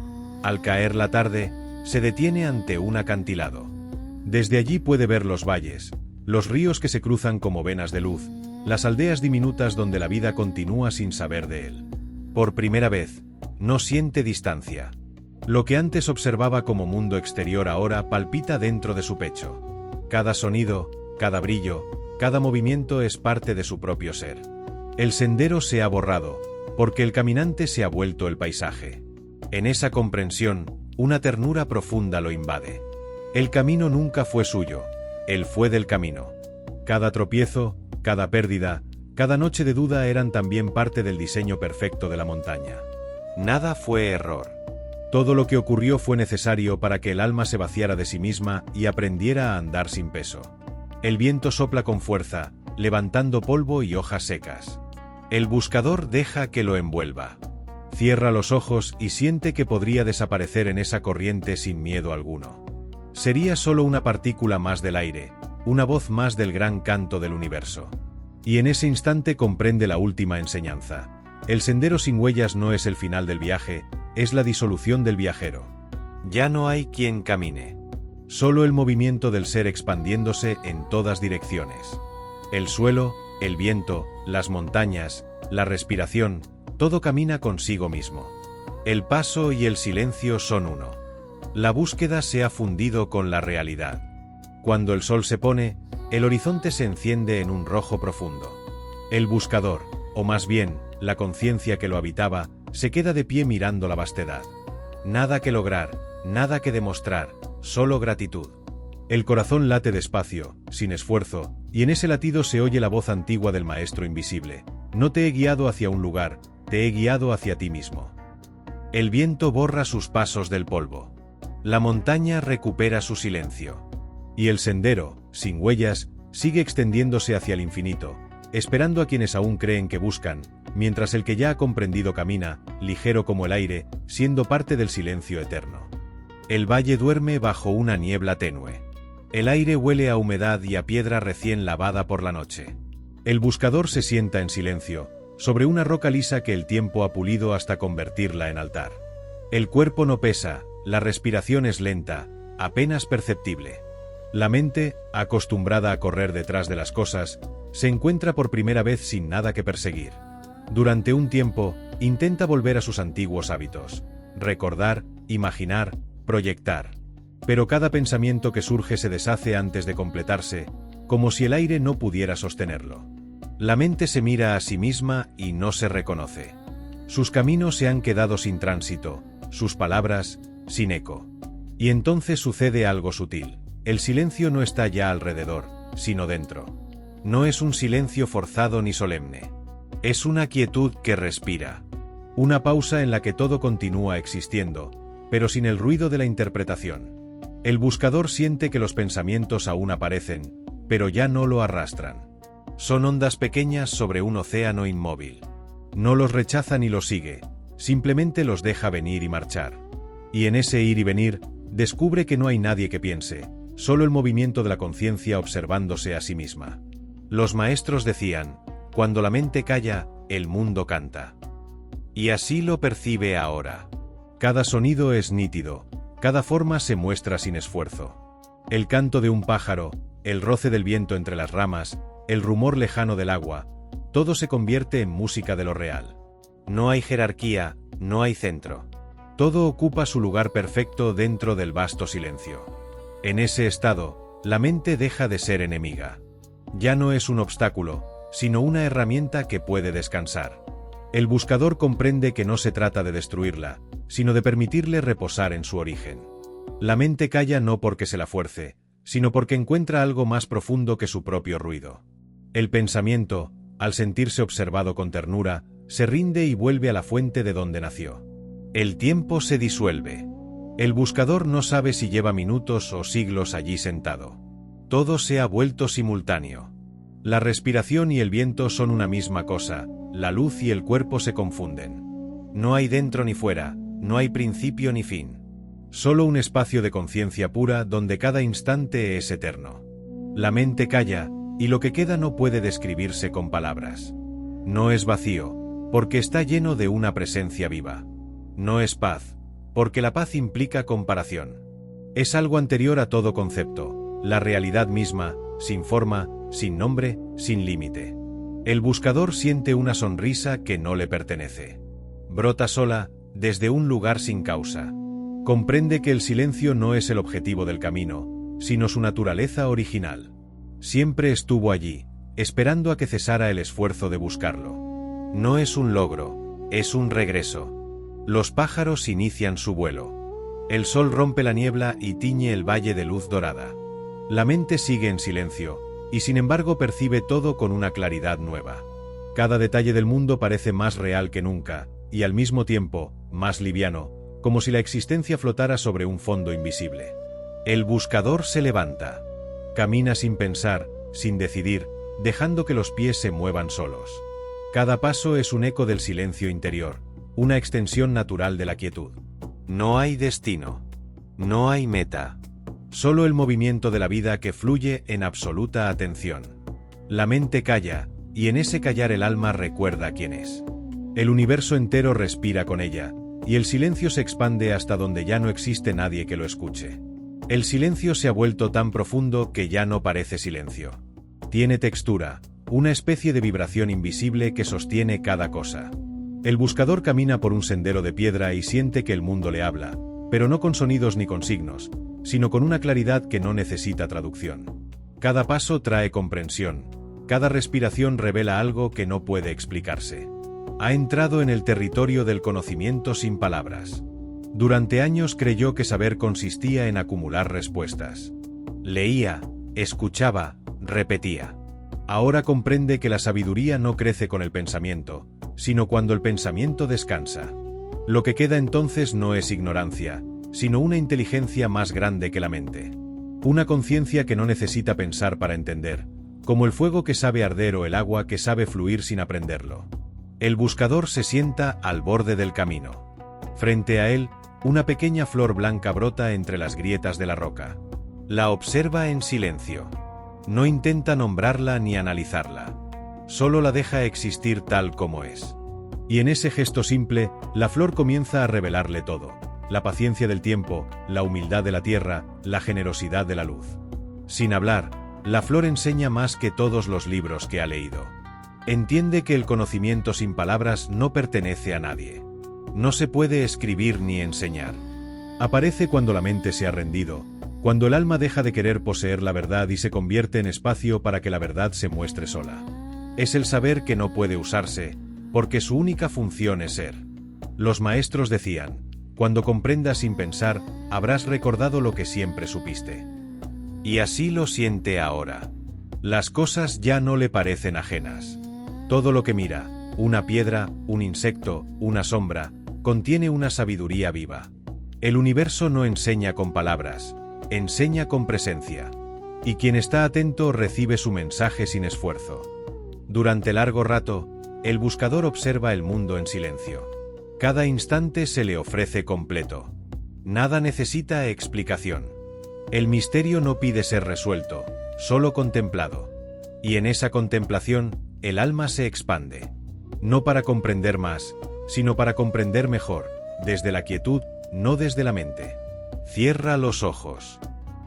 Al caer la tarde, se detiene ante un acantilado. Desde allí puede ver los valles, los ríos que se cruzan como venas de luz, las aldeas diminutas donde la vida continúa sin saber de él. Por primera vez, no siente distancia. Lo que antes observaba como mundo exterior ahora palpita dentro de su pecho. Cada sonido, cada brillo, cada movimiento es parte de su propio ser. El sendero se ha borrado, porque el caminante se ha vuelto el paisaje. En esa comprensión, una ternura profunda lo invade. El camino nunca fue suyo, él fue del camino. Cada tropiezo, cada pérdida, cada noche de duda eran también parte del diseño perfecto de la montaña. Nada fue error. Todo lo que ocurrió fue necesario para que el alma se vaciara de sí misma y aprendiera a andar sin peso. El viento sopla con fuerza, levantando polvo y hojas secas. El buscador deja que lo envuelva. Cierra los ojos y siente que podría desaparecer en esa corriente sin miedo alguno. Sería solo una partícula más del aire, una voz más del gran canto del universo. Y en ese instante comprende la última enseñanza. El sendero sin huellas no es el final del viaje, es la disolución del viajero. Ya no hay quien camine. Solo el movimiento del ser expandiéndose en todas direcciones. El suelo, el viento, las montañas, la respiración, todo camina consigo mismo. El paso y el silencio son uno. La búsqueda se ha fundido con la realidad. Cuando el sol se pone, el horizonte se enciende en un rojo profundo. El buscador, o más bien, la conciencia que lo habitaba, se queda de pie mirando la vastedad. Nada que lograr, nada que demostrar, solo gratitud. El corazón late despacio, sin esfuerzo, y en ese latido se oye la voz antigua del maestro invisible. No te he guiado hacia un lugar, te he guiado hacia ti mismo. El viento borra sus pasos del polvo. La montaña recupera su silencio. Y el sendero, sin huellas, sigue extendiéndose hacia el infinito, esperando a quienes aún creen que buscan, mientras el que ya ha comprendido camina, ligero como el aire, siendo parte del silencio eterno. El valle duerme bajo una niebla tenue. El aire huele a humedad y a piedra recién lavada por la noche. El buscador se sienta en silencio, sobre una roca lisa que el tiempo ha pulido hasta convertirla en altar. El cuerpo no pesa, la respiración es lenta, apenas perceptible. La mente, acostumbrada a correr detrás de las cosas, se encuentra por primera vez sin nada que perseguir. Durante un tiempo, intenta volver a sus antiguos hábitos, recordar, imaginar, proyectar. Pero cada pensamiento que surge se deshace antes de completarse, como si el aire no pudiera sostenerlo. La mente se mira a sí misma y no se reconoce. Sus caminos se han quedado sin tránsito, sus palabras, sin eco. Y entonces sucede algo sutil. El silencio no está ya alrededor, sino dentro. No es un silencio forzado ni solemne. Es una quietud que respira. Una pausa en la que todo continúa existiendo, pero sin el ruido de la interpretación. El buscador siente que los pensamientos aún aparecen, pero ya no lo arrastran. Son ondas pequeñas sobre un océano inmóvil. No los rechaza ni los sigue, simplemente los deja venir y marchar. Y en ese ir y venir, descubre que no hay nadie que piense, solo el movimiento de la conciencia observándose a sí misma. Los maestros decían, cuando la mente calla, el mundo canta. Y así lo percibe ahora. Cada sonido es nítido, cada forma se muestra sin esfuerzo. El canto de un pájaro, el roce del viento entre las ramas, el rumor lejano del agua, todo se convierte en música de lo real. No hay jerarquía, no hay centro. Todo ocupa su lugar perfecto dentro del vasto silencio. En ese estado, la mente deja de ser enemiga. Ya no es un obstáculo, sino una herramienta que puede descansar. El buscador comprende que no se trata de destruirla, sino de permitirle reposar en su origen. La mente calla no porque se la fuerce, sino porque encuentra algo más profundo que su propio ruido. El pensamiento, al sentirse observado con ternura, se rinde y vuelve a la fuente de donde nació. El tiempo se disuelve. El buscador no sabe si lleva minutos o siglos allí sentado. Todo se ha vuelto simultáneo. La respiración y el viento son una misma cosa, la luz y el cuerpo se confunden. No hay dentro ni fuera, no hay principio ni fin. Solo un espacio de conciencia pura donde cada instante es eterno. La mente calla, y lo que queda no puede describirse con palabras. No es vacío, porque está lleno de una presencia viva. No es paz, porque la paz implica comparación. Es algo anterior a todo concepto, la realidad misma, sin forma, sin nombre, sin límite. El buscador siente una sonrisa que no le pertenece. Brota sola, desde un lugar sin causa. Comprende que el silencio no es el objetivo del camino, sino su naturaleza original. Siempre estuvo allí, esperando a que cesara el esfuerzo de buscarlo. No es un logro, es un regreso. Los pájaros inician su vuelo. El sol rompe la niebla y tiñe el valle de luz dorada. La mente sigue en silencio, y sin embargo percibe todo con una claridad nueva. Cada detalle del mundo parece más real que nunca, y al mismo tiempo, más liviano, como si la existencia flotara sobre un fondo invisible. El buscador se levanta. Camina sin pensar, sin decidir, dejando que los pies se muevan solos. Cada paso es un eco del silencio interior, una extensión natural de la quietud. No hay destino. No hay meta. Solo el movimiento de la vida que fluye en absoluta atención. La mente calla, y en ese callar el alma recuerda quién es. El universo entero respira con ella, y el silencio se expande hasta donde ya no existe nadie que lo escuche. El silencio se ha vuelto tan profundo que ya no parece silencio. Tiene textura, una especie de vibración invisible que sostiene cada cosa. El buscador camina por un sendero de piedra y siente que el mundo le habla, pero no con sonidos ni con signos, sino con una claridad que no necesita traducción. Cada paso trae comprensión, cada respiración revela algo que no puede explicarse. Ha entrado en el territorio del conocimiento sin palabras. Durante años creyó que saber consistía en acumular respuestas. Leía, escuchaba, repetía. Ahora comprende que la sabiduría no crece con el pensamiento, sino cuando el pensamiento descansa. Lo que queda entonces no es ignorancia, sino una inteligencia más grande que la mente. Una conciencia que no necesita pensar para entender, como el fuego que sabe arder o el agua que sabe fluir sin aprenderlo. El buscador se sienta al borde del camino. Frente a él, una pequeña flor blanca brota entre las grietas de la roca. La observa en silencio. No intenta nombrarla ni analizarla. Solo la deja existir tal como es. Y en ese gesto simple, la flor comienza a revelarle todo. La paciencia del tiempo, la humildad de la tierra, la generosidad de la luz. Sin hablar, la flor enseña más que todos los libros que ha leído. Entiende que el conocimiento sin palabras no pertenece a nadie. No se puede escribir ni enseñar. Aparece cuando la mente se ha rendido, cuando el alma deja de querer poseer la verdad y se convierte en espacio para que la verdad se muestre sola. Es el saber que no puede usarse, porque su única función es ser. Los maestros decían: cuando comprendas sin pensar, habrás recordado lo que siempre supiste. Y así lo siente ahora. Las cosas ya no le parecen ajenas. Todo lo que mira, una piedra, un insecto, una sombra, contiene una sabiduría viva. El universo no enseña con palabras, enseña con presencia. Y quien está atento recibe su mensaje sin esfuerzo. Durante largo rato, el buscador observa el mundo en silencio. Cada instante se le ofrece completo. Nada necesita explicación. El misterio no pide ser resuelto, solo contemplado. Y en esa contemplación, el alma se expande. No para comprender más, sino para comprender mejor, desde la quietud, no desde la mente. Cierra los ojos.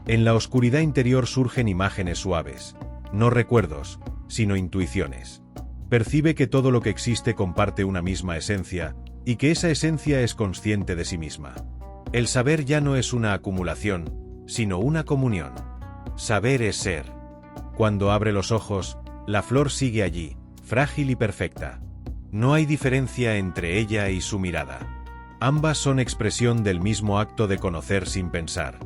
En la oscuridad interior surgen imágenes suaves, no recuerdos, sino intuiciones. Percibe que todo lo que existe comparte una misma esencia, y que esa esencia es consciente de sí misma. El saber ya no es una acumulación, sino una comunión. Saber es ser. Cuando abre los ojos, la flor sigue allí, frágil y perfecta. No hay diferencia entre ella y su mirada. Ambas son expresión del mismo acto de conocer sin pensar.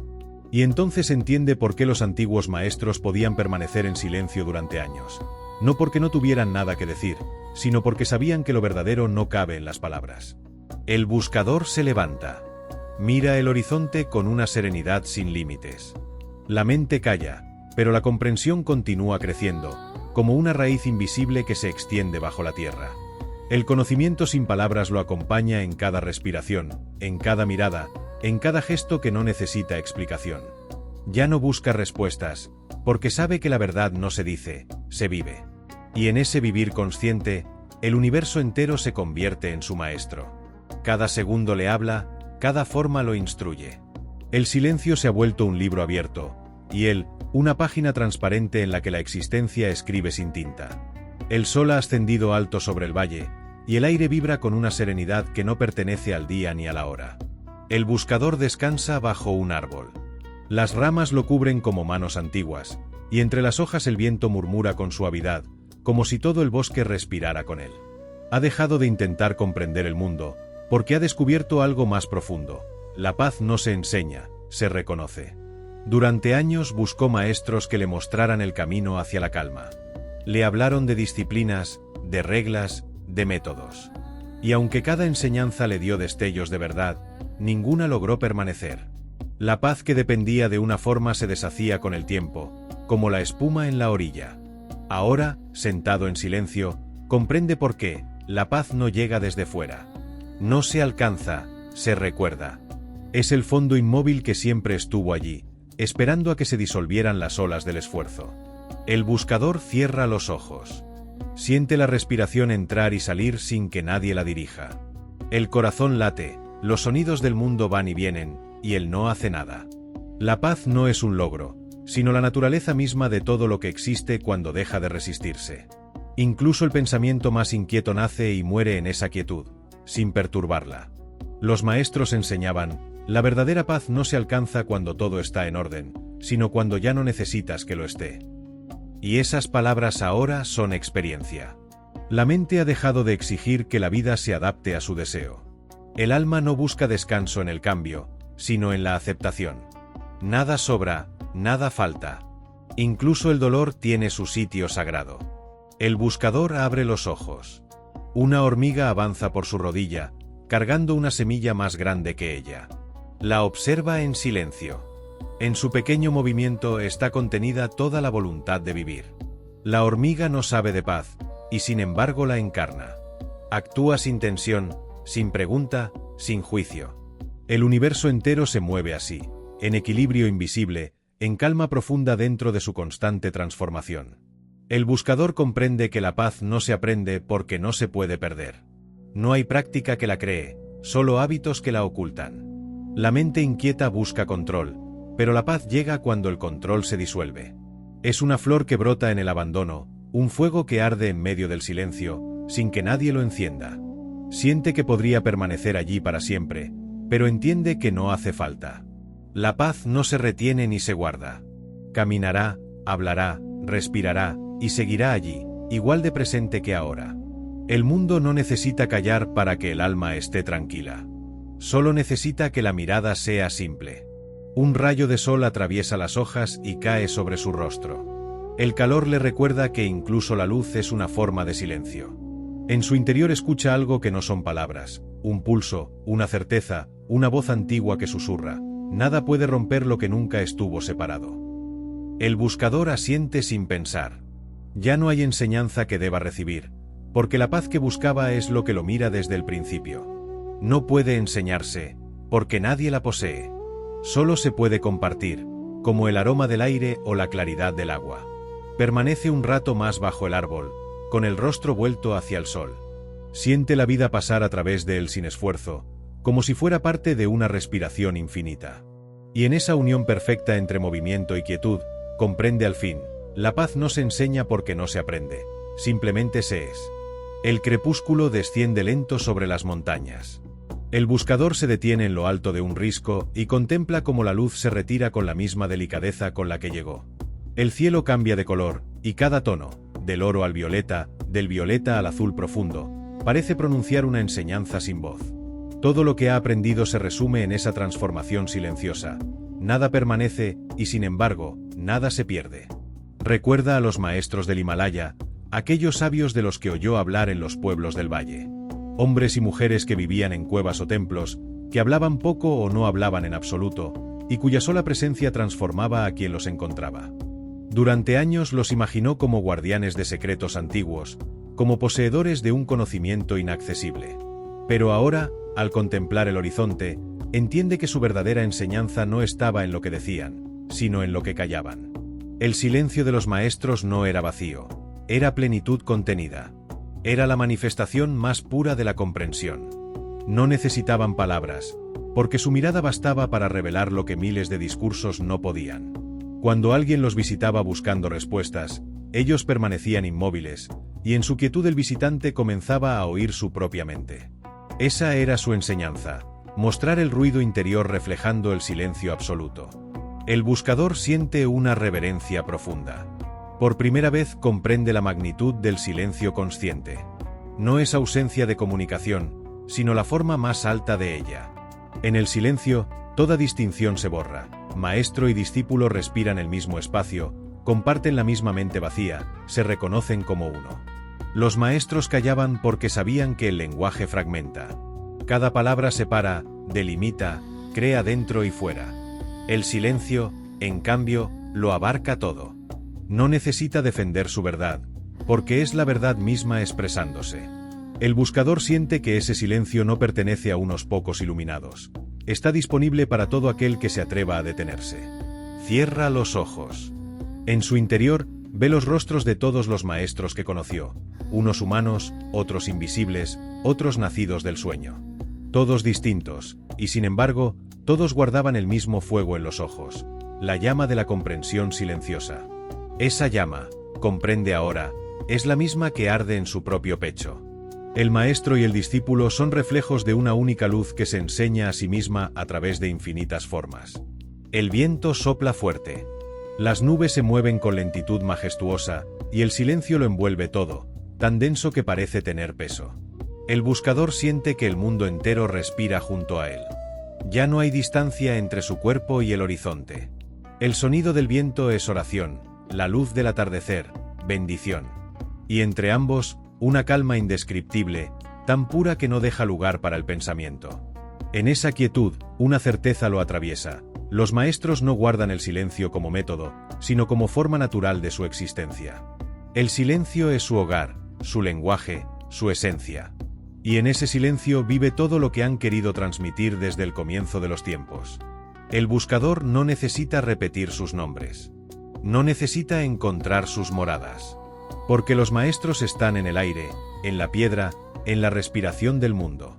Y entonces entiende por qué los antiguos maestros podían permanecer en silencio durante años. No porque no tuvieran nada que decir, sino porque sabían que lo verdadero no cabe en las palabras. El buscador se levanta. Mira el horizonte con una serenidad sin límites. La mente calla, pero la comprensión continúa creciendo, como una raíz invisible que se extiende bajo la tierra. El conocimiento sin palabras lo acompaña en cada respiración, en cada mirada, en cada gesto que no necesita explicación. Ya no busca respuestas, porque sabe que la verdad no se dice, se vive. Y en ese vivir consciente, el universo entero se convierte en su maestro. Cada segundo le habla, cada forma lo instruye. El silencio se ha vuelto un libro abierto, y él, una página transparente en la que la existencia escribe sin tinta. El sol ha ascendido alto sobre el valle, y el aire vibra con una serenidad que no pertenece al día ni a la hora. El buscador descansa bajo un árbol. Las ramas lo cubren como manos antiguas, y entre las hojas el viento murmura con suavidad, como si todo el bosque respirara con él. Ha dejado de intentar comprender el mundo, porque ha descubierto algo más profundo. La paz no se enseña, se reconoce. Durante años buscó maestros que le mostraran el camino hacia la calma. Le hablaron de disciplinas, de reglas, de métodos. Y aunque cada enseñanza le dio destellos de verdad, ninguna logró permanecer. La paz que dependía de una forma se deshacía con el tiempo, como la espuma en la orilla. Ahora, sentado en silencio, comprende por qué la paz no llega desde fuera. No se alcanza, se recuerda. Es el fondo inmóvil que siempre estuvo allí, esperando a que se disolvieran las olas del esfuerzo. El buscador cierra los ojos. Siente la respiración entrar y salir sin que nadie la dirija. El corazón late, los sonidos del mundo van y vienen, y él no hace nada. La paz no es un logro, sino la naturaleza misma de todo lo que existe cuando deja de resistirse. Incluso el pensamiento más inquieto nace y muere en esa quietud, sin perturbarla. Los maestros enseñaban, la verdadera paz no se alcanza cuando todo está en orden, sino cuando ya no necesitas que lo esté. Y esas palabras ahora son experiencia. La mente ha dejado de exigir que la vida se adapte a su deseo. El alma no busca descanso en el cambio, sino en la aceptación. Nada sobra, nada falta. Incluso el dolor tiene su sitio sagrado. El buscador abre los ojos. Una hormiga avanza por su rodilla, cargando una semilla más grande que ella. La observa en silencio. En su pequeño movimiento está contenida toda la voluntad de vivir. La hormiga no sabe de paz, y sin embargo la encarna. Actúa sin tensión, sin pregunta, sin juicio. El universo entero se mueve así, en equilibrio invisible, en calma profunda dentro de su constante transformación. El buscador comprende que la paz no se aprende porque no se puede perder. No hay práctica que la cree, solo hábitos que la ocultan. La mente inquieta busca control, pero la paz llega cuando el control se disuelve. Es una flor que brota en el abandono, un fuego que arde en medio del silencio, sin que nadie lo encienda. Siente que podría permanecer allí para siempre, pero entiende que no hace falta. La paz no se retiene ni se guarda. Caminará, hablará, respirará, y seguirá allí, igual de presente que ahora. El mundo no necesita callar para que el alma esté tranquila. Solo necesita que la mirada sea simple. Un rayo de sol atraviesa las hojas y cae sobre su rostro. El calor le recuerda que incluso la luz es una forma de silencio. En su interior escucha algo que no son palabras, un pulso, una certeza, una voz antigua que susurra. Nada puede romper lo que nunca estuvo separado. El buscador asiente sin pensar. Ya no hay enseñanza que deba recibir, porque la paz que buscaba es lo que lo mira desde el principio. No puede enseñarse, porque nadie la posee. Solo se puede compartir, como el aroma del aire o la claridad del agua. Permanece un rato más bajo el árbol, con el rostro vuelto hacia el sol. Siente la vida pasar a través de él sin esfuerzo, como si fuera parte de una respiración infinita. Y en esa unión perfecta entre movimiento y quietud, comprende al fin, la paz no se enseña porque no se aprende, simplemente se es. El crepúsculo desciende lento sobre las montañas. El buscador se detiene en lo alto de un risco y contempla cómo la luz se retira con la misma delicadeza con la que llegó. El cielo cambia de color, y cada tono, del oro al violeta, del violeta al azul profundo, parece pronunciar una enseñanza sin voz. Todo lo que ha aprendido se resume en esa transformación silenciosa. Nada permanece, y sin embargo, nada se pierde. Recuerda a los maestros del Himalaya, aquellos sabios de los que oyó hablar en los pueblos del valle. Hombres y mujeres que vivían en cuevas o templos, que hablaban poco o no hablaban en absoluto, y cuya sola presencia transformaba a quien los encontraba. Durante años los imaginó como guardianes de secretos antiguos, como poseedores de un conocimiento inaccesible. Pero ahora, al contemplar el horizonte, entiende que su verdadera enseñanza no estaba en lo que decían, sino en lo que callaban. El silencio de los maestros no era vacío, era plenitud contenida. Era la manifestación más pura de la comprensión. No necesitaban palabras, porque su mirada bastaba para revelar lo que miles de discursos no podían. Cuando alguien los visitaba buscando respuestas, ellos permanecían inmóviles, y en su quietud el visitante comenzaba a oír su propia mente. Esa era su enseñanza, mostrar el ruido interior reflejando el silencio absoluto. El buscador siente una reverencia profunda. Por primera vez comprende la magnitud del silencio consciente. No es ausencia de comunicación, sino la forma más alta de ella. En el silencio, toda distinción se borra. Maestro y discípulo respiran el mismo espacio, comparten la misma mente vacía, se reconocen como uno. Los maestros callaban porque sabían que el lenguaje fragmenta. Cada palabra separa, delimita, crea dentro y fuera. El silencio, en cambio, lo abarca todo. No necesita defender su verdad, porque es la verdad misma expresándose. El buscador siente que ese silencio no pertenece a unos pocos iluminados. Está disponible para todo aquel que se atreva a detenerse. Cierra los ojos. En su interior, ve los rostros de todos los maestros que conoció, unos humanos, otros invisibles, otros nacidos del sueño. Todos distintos, y sin embargo, todos guardaban el mismo fuego en los ojos, la llama de la comprensión silenciosa. Esa llama, comprende ahora, es la misma que arde en su propio pecho. El maestro y el discípulo son reflejos de una única luz que se enseña a sí misma a través de infinitas formas. El viento sopla fuerte. Las nubes se mueven con lentitud majestuosa, y el silencio lo envuelve todo, tan denso que parece tener peso. El buscador siente que el mundo entero respira junto a él. Ya no hay distancia entre su cuerpo y el horizonte. El sonido del viento es oración, la luz del atardecer, bendición. Y entre ambos, una calma indescriptible, tan pura que no deja lugar para el pensamiento. En esa quietud, una certeza lo atraviesa. Los maestros no guardan el silencio como método, sino como forma natural de su existencia. El silencio es su hogar, su lenguaje, su esencia. Y en ese silencio vive todo lo que han querido transmitir desde el comienzo de los tiempos. El buscador no necesita repetir sus nombres. No necesita encontrar sus moradas. Porque los maestros están en el aire, en la piedra, en la respiración del mundo.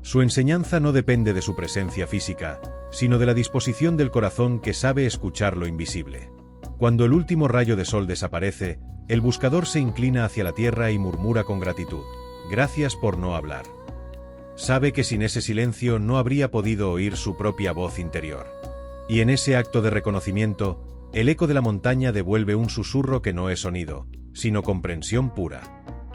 Su enseñanza no depende de su presencia física, sino de la disposición del corazón que sabe escuchar lo invisible. Cuando el último rayo de sol desaparece, el buscador se inclina hacia la tierra y murmura con gratitud: gracias por no hablar. Sabe que sin ese silencio no habría podido oír su propia voz interior. Y en ese acto de reconocimiento, el eco de la montaña devuelve un susurro que no es sonido, sino comprensión pura.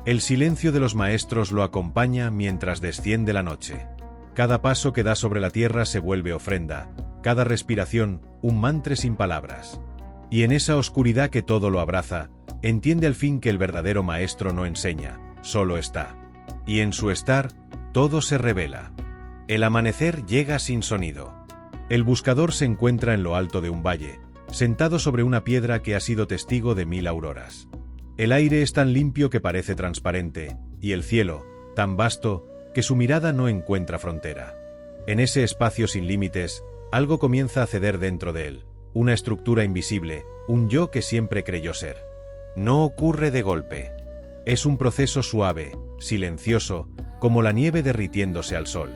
El silencio de los maestros lo acompaña mientras desciende la noche. Cada paso que da sobre la tierra se vuelve ofrenda, cada respiración, un mantra sin palabras. Y en esa oscuridad que todo lo abraza, entiende al fin que el verdadero maestro no enseña, solo está. Y en su estar, todo se revela. El amanecer llega sin sonido. El buscador se encuentra en lo alto de un valle, sentado sobre una piedra que ha sido testigo de 1000 auroras. El aire es tan limpio que parece transparente, y el cielo, tan vasto, que su mirada no encuentra frontera. En ese espacio sin límites, algo comienza a ceder dentro de él, una estructura invisible, un yo que siempre creyó ser. No ocurre de golpe. Es un proceso suave, silencioso, como la nieve derritiéndose al sol.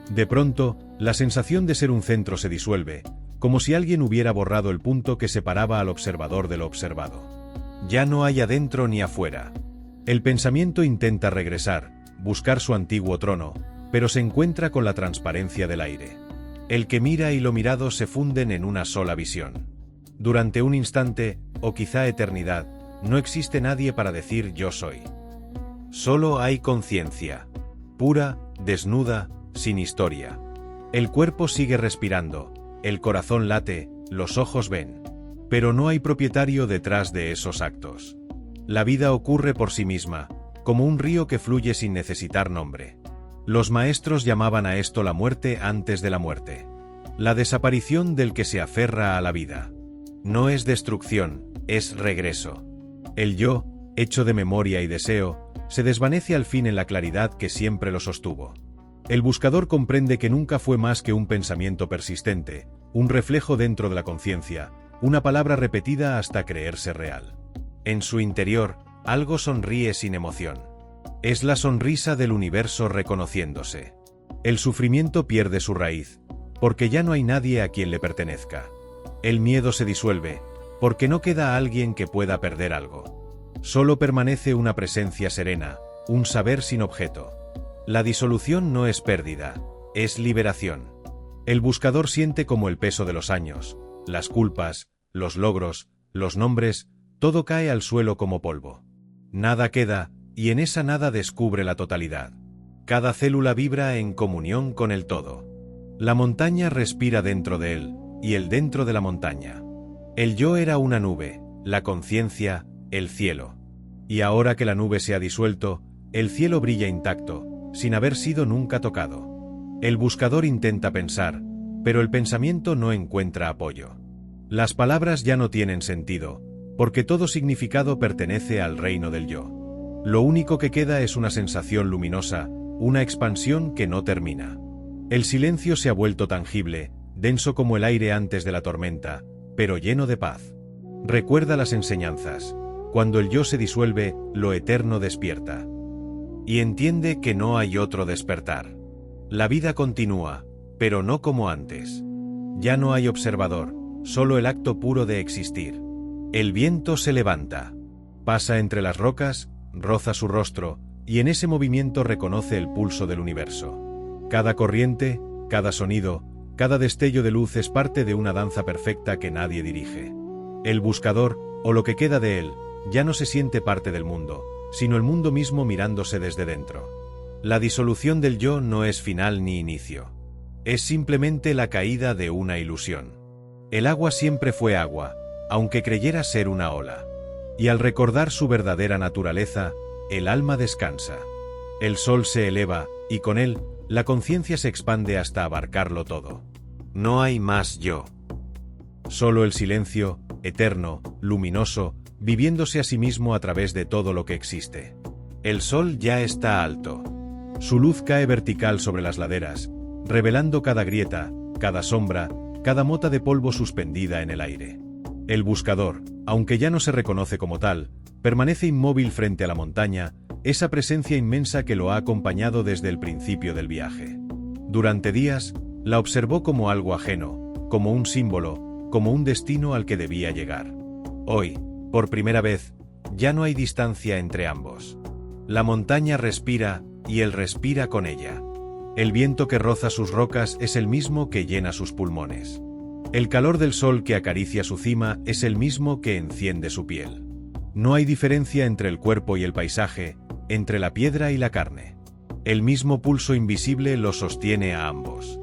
De pronto, la sensación de ser un centro se disuelve, como si alguien hubiera borrado el punto que separaba al observador de lo observado. Ya no hay adentro ni afuera. El pensamiento intenta regresar, buscar su antiguo trono, pero se encuentra con la transparencia del aire. El que mira y lo mirado se funden en una sola visión. Durante un instante, o quizá eternidad, no existe nadie para decir yo soy. Solo hay conciencia. Pura, desnuda, sin historia. El cuerpo sigue respirando, el corazón late, los ojos ven. Pero no hay propietario detrás de esos actos. La vida ocurre por sí misma, como un río que fluye sin necesitar nombre. Los maestros llamaban a esto la muerte antes de la muerte. La desaparición del que se aferra a la vida. No es destrucción, es regreso. El yo, hecho de memoria y deseo, se desvanece al fin en la claridad que siempre lo sostuvo. El buscador comprende que nunca fue más que un pensamiento persistente, un reflejo dentro de la conciencia, una palabra repetida hasta creerse real. En su interior, algo sonríe sin emoción. Es la sonrisa del universo reconociéndose. El sufrimiento pierde su raíz, porque ya no hay nadie a quien le pertenezca. El miedo se disuelve, porque no queda alguien que pueda perder algo. Solo permanece una presencia serena, un saber sin objeto. La disolución no es pérdida, es liberación. El buscador siente como el peso de los años, las culpas, los logros, los nombres, todo cae al suelo como polvo. Nada queda, y en esa nada descubre la totalidad. Cada célula vibra en comunión con el todo. La montaña respira dentro de él, y él dentro de la montaña. El yo era una nube, la conciencia, el cielo. Y ahora que la nube se ha disuelto, el cielo brilla intacto, sin haber sido nunca tocado. El buscador intenta pensar, pero el pensamiento no encuentra apoyo. Las palabras ya no tienen sentido, porque todo significado pertenece al reino del yo. Lo único que queda es una sensación luminosa, una expansión que no termina. El silencio se ha vuelto tangible, denso como el aire antes de la tormenta, pero lleno de paz. Recuerda las enseñanzas. Cuando el yo se disuelve, lo eterno despierta. Y entiende que no hay otro despertar. La vida continúa, pero no como antes. Ya no hay observador, solo el acto puro de existir. El viento se levanta. Pasa entre las rocas, roza su rostro, y en ese movimiento reconoce el pulso del universo. Cada corriente, cada sonido, cada destello de luz es parte de una danza perfecta que nadie dirige. El buscador, o lo que queda de él, ya no se siente parte del mundo, sino el mundo mismo mirándose desde dentro. La disolución del yo no es final ni inicio. Es simplemente la caída de una ilusión. El agua siempre fue agua, aunque creyera ser una ola. Y al recordar su verdadera naturaleza, el alma descansa. El sol se eleva, y con él, la conciencia se expande hasta abarcarlo todo. No hay más yo. Solo el silencio, eterno, luminoso, viviéndose a sí mismo a través de todo lo que existe. El sol ya está alto. Su luz cae vertical sobre las laderas, revelando cada grieta, cada sombra, cada mota de polvo suspendida en el aire. El buscador, aunque ya no se reconoce como tal, permanece inmóvil frente a la montaña, esa presencia inmensa que lo ha acompañado desde el principio del viaje. Durante días, la observó como algo ajeno, como un símbolo, como un destino al que debía llegar. Hoy, por primera vez, ya no hay distancia entre ambos. La montaña respira, y él respira con ella. El viento que roza sus rocas es el mismo que llena sus pulmones. El calor del sol que acaricia su cima es el mismo que enciende su piel. No hay diferencia entre el cuerpo y el paisaje, entre la piedra y la carne. El mismo pulso invisible los sostiene a ambos.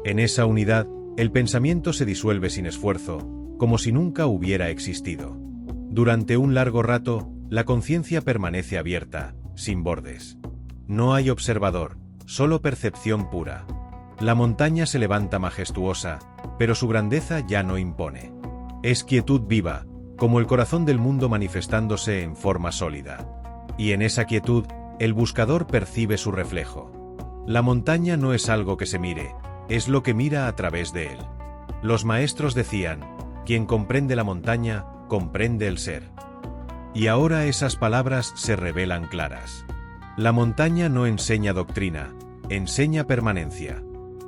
En esa unidad, el pensamiento se disuelve sin esfuerzo, como si nunca hubiera existido. Durante un largo rato, la conciencia permanece abierta, sin bordes. No hay observador, solo percepción pura. La montaña se levanta majestuosa, pero su grandeza ya no impone. Es quietud viva, como el corazón del mundo manifestándose en forma sólida. Y en esa quietud, el buscador percibe su reflejo. La montaña no es algo que se mire, es lo que mira a través de él. Los maestros decían, quien comprende la montaña, comprende el ser. Y ahora esas palabras se revelan claras. La montaña no enseña doctrina, enseña permanencia.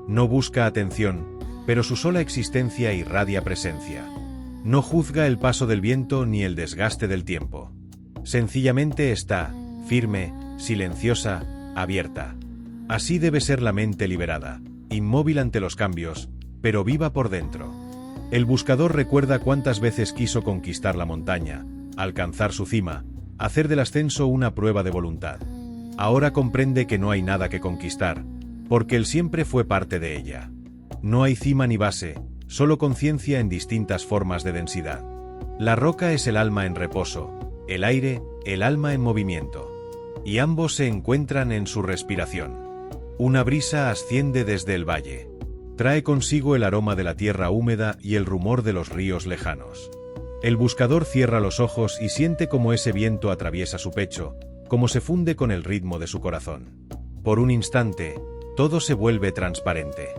No busca atención, pero su sola existencia irradia presencia. No juzga el paso del viento ni el desgaste del tiempo. Sencillamente está, firme, silenciosa, abierta. Así debe ser la mente liberada, inmóvil ante los cambios, pero viva por dentro. El buscador recuerda cuántas veces quiso conquistar la montaña, alcanzar su cima, hacer del ascenso una prueba de voluntad. Ahora comprende que no hay nada que conquistar, porque él siempre fue parte de ella. No hay cima ni base, solo conciencia en distintas formas de densidad. La roca es el alma en reposo, el aire, el alma en movimiento. Y ambos se encuentran en su respiración. Una brisa asciende desde el valle. Trae consigo el aroma de la tierra húmeda y el rumor de los ríos lejanos. El buscador cierra los ojos y siente cómo ese viento atraviesa su pecho, cómo se funde con el ritmo de su corazón. Por un instante, todo se vuelve transparente.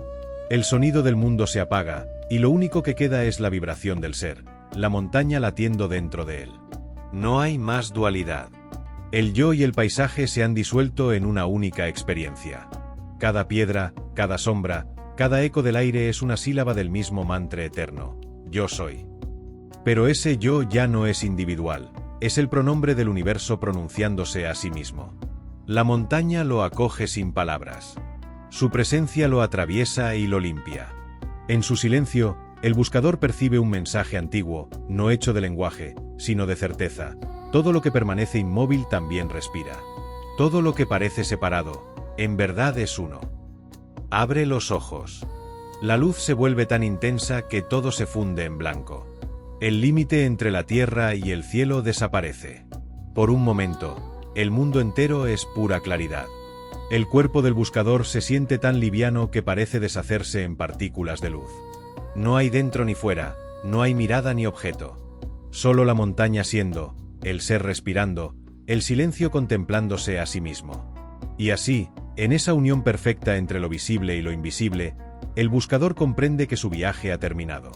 El sonido del mundo se apaga, y lo único que queda es la vibración del ser, la montaña latiendo dentro de él. No hay más dualidad. El yo y el paisaje se han disuelto en una única experiencia. Cada piedra, cada sombra, cada eco del aire es una sílaba del mismo mantra eterno: yo soy. Pero ese yo ya no es individual, es el pronombre del universo pronunciándose a sí mismo. La montaña lo acoge sin palabras. Su presencia lo atraviesa y lo limpia. En su silencio, el buscador percibe un mensaje antiguo, no hecho de lenguaje, sino de certeza. Todo lo que permanece inmóvil también respira. Todo lo que parece separado, en verdad es uno. Abre los ojos. La luz se vuelve tan intensa que todo se funde en blanco. El límite entre la tierra y el cielo desaparece. Por un momento, el mundo entero es pura claridad. El cuerpo del buscador se siente tan liviano que parece deshacerse en partículas de luz. No hay dentro ni fuera, no hay mirada ni objeto. Solo la montaña siendo, el ser respirando, el silencio contemplándose a sí mismo. Y así, en esa unión perfecta entre lo visible y lo invisible, el buscador comprende que su viaje ha terminado.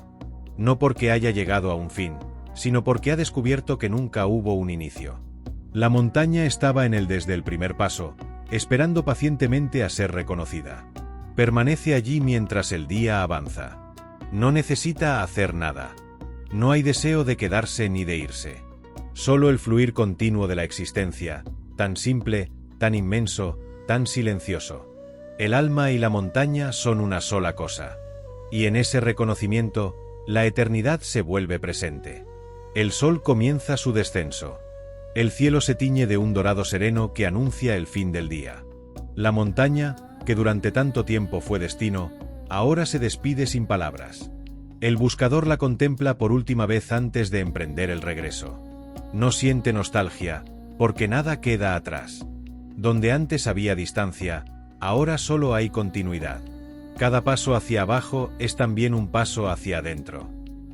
No porque haya llegado a un fin, sino porque ha descubierto que nunca hubo un inicio. La montaña estaba en él desde el primer paso, esperando pacientemente a ser reconocida. Permanece allí mientras el día avanza. No necesita hacer nada. No hay deseo de quedarse ni de irse. Solo el fluir continuo de la existencia, tan simple, tan inmenso, tan silencioso. El alma y la montaña son una sola cosa. Y en ese reconocimiento, la eternidad se vuelve presente. El sol comienza su descenso. El cielo se tiñe de un dorado sereno que anuncia el fin del día. La montaña, que durante tanto tiempo fue destino, ahora se despide sin palabras. El buscador la contempla por última vez antes de emprender el regreso. No siente nostalgia, porque nada queda atrás. Donde antes había distancia, ahora solo hay continuidad. Cada paso hacia abajo es también un paso hacia adentro.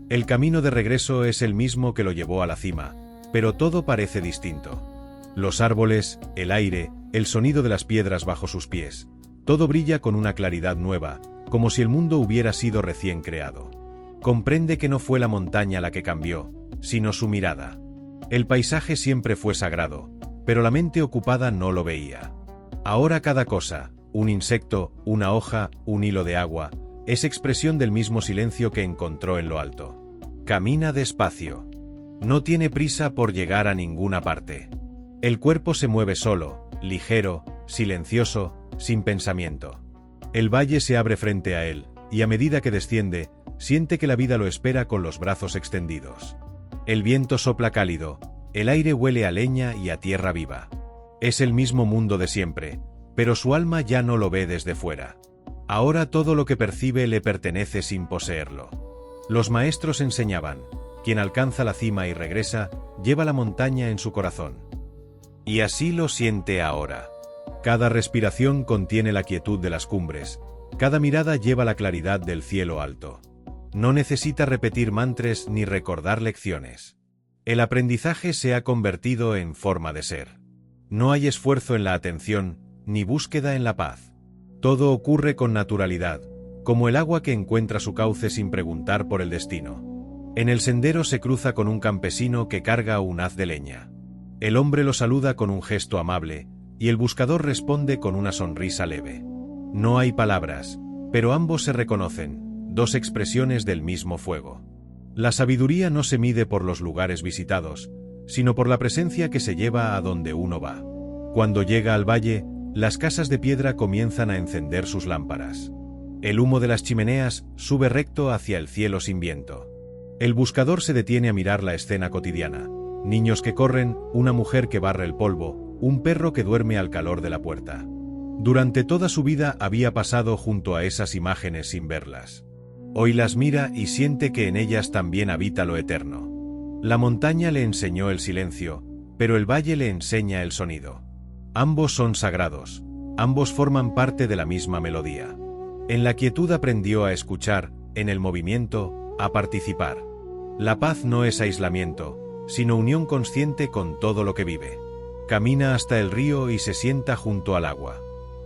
El camino de regreso es el mismo que lo llevó a la cima, pero todo parece distinto. Los árboles, el aire, el sonido de las piedras bajo sus pies, todo brilla con una claridad nueva, como si el mundo hubiera sido recién creado. Comprende que no fue la montaña la que cambió, sino su mirada. El paisaje siempre fue sagrado, pero la mente ocupada no lo veía. Ahora cada cosa, un insecto, una hoja, un hilo de agua, es expresión del mismo silencio que encontró en lo alto. Camina despacio. No tiene prisa por llegar a ninguna parte. El cuerpo se mueve solo, ligero, silencioso, sin pensamiento. El valle se abre frente a él, y a medida que desciende, siente que la vida lo espera con los brazos extendidos. El viento sopla cálido, el aire huele a leña y a tierra viva. Es el mismo mundo de siempre, pero su alma ya no lo ve desde fuera. Ahora todo lo que percibe le pertenece sin poseerlo. Los maestros enseñaban: quien alcanza la cima y regresa, lleva la montaña en su corazón. Y así lo siente ahora. Cada respiración contiene la quietud de las cumbres, cada mirada lleva la claridad del cielo alto. No necesita repetir mantras ni recordar lecciones. El aprendizaje se ha convertido en forma de ser. No hay esfuerzo en la atención, ni búsqueda en la paz. Todo ocurre con naturalidad, como el agua que encuentra su cauce sin preguntar por el destino. En el sendero se cruza con un campesino que carga un haz de leña. El hombre lo saluda con un gesto amable, y el buscador responde con una sonrisa leve. No hay palabras, pero ambos se reconocen, dos expresiones del mismo fuego. La sabiduría no se mide por los lugares visitados, sino por la presencia que se lleva a donde uno va. Cuando llega al valle, las casas de piedra comienzan a encender sus lámparas. El humo de las chimeneas sube recto hacia el cielo sin viento. El buscador se detiene a mirar la escena cotidiana. Niños que corren, una mujer que barre el polvo, un perro que duerme al calor de la puerta. Durante toda su vida había pasado junto a esas imágenes sin verlas. Hoy las mira y siente que en ellas también habita lo eterno. La montaña le enseñó el silencio, pero el valle le enseña el sonido. Ambos son sagrados, ambos forman parte de la misma melodía. En la quietud aprendió a escuchar, en el movimiento, a participar. La paz no es aislamiento, sino unión consciente con todo lo que vive. Camina hasta el río y se sienta junto al agua.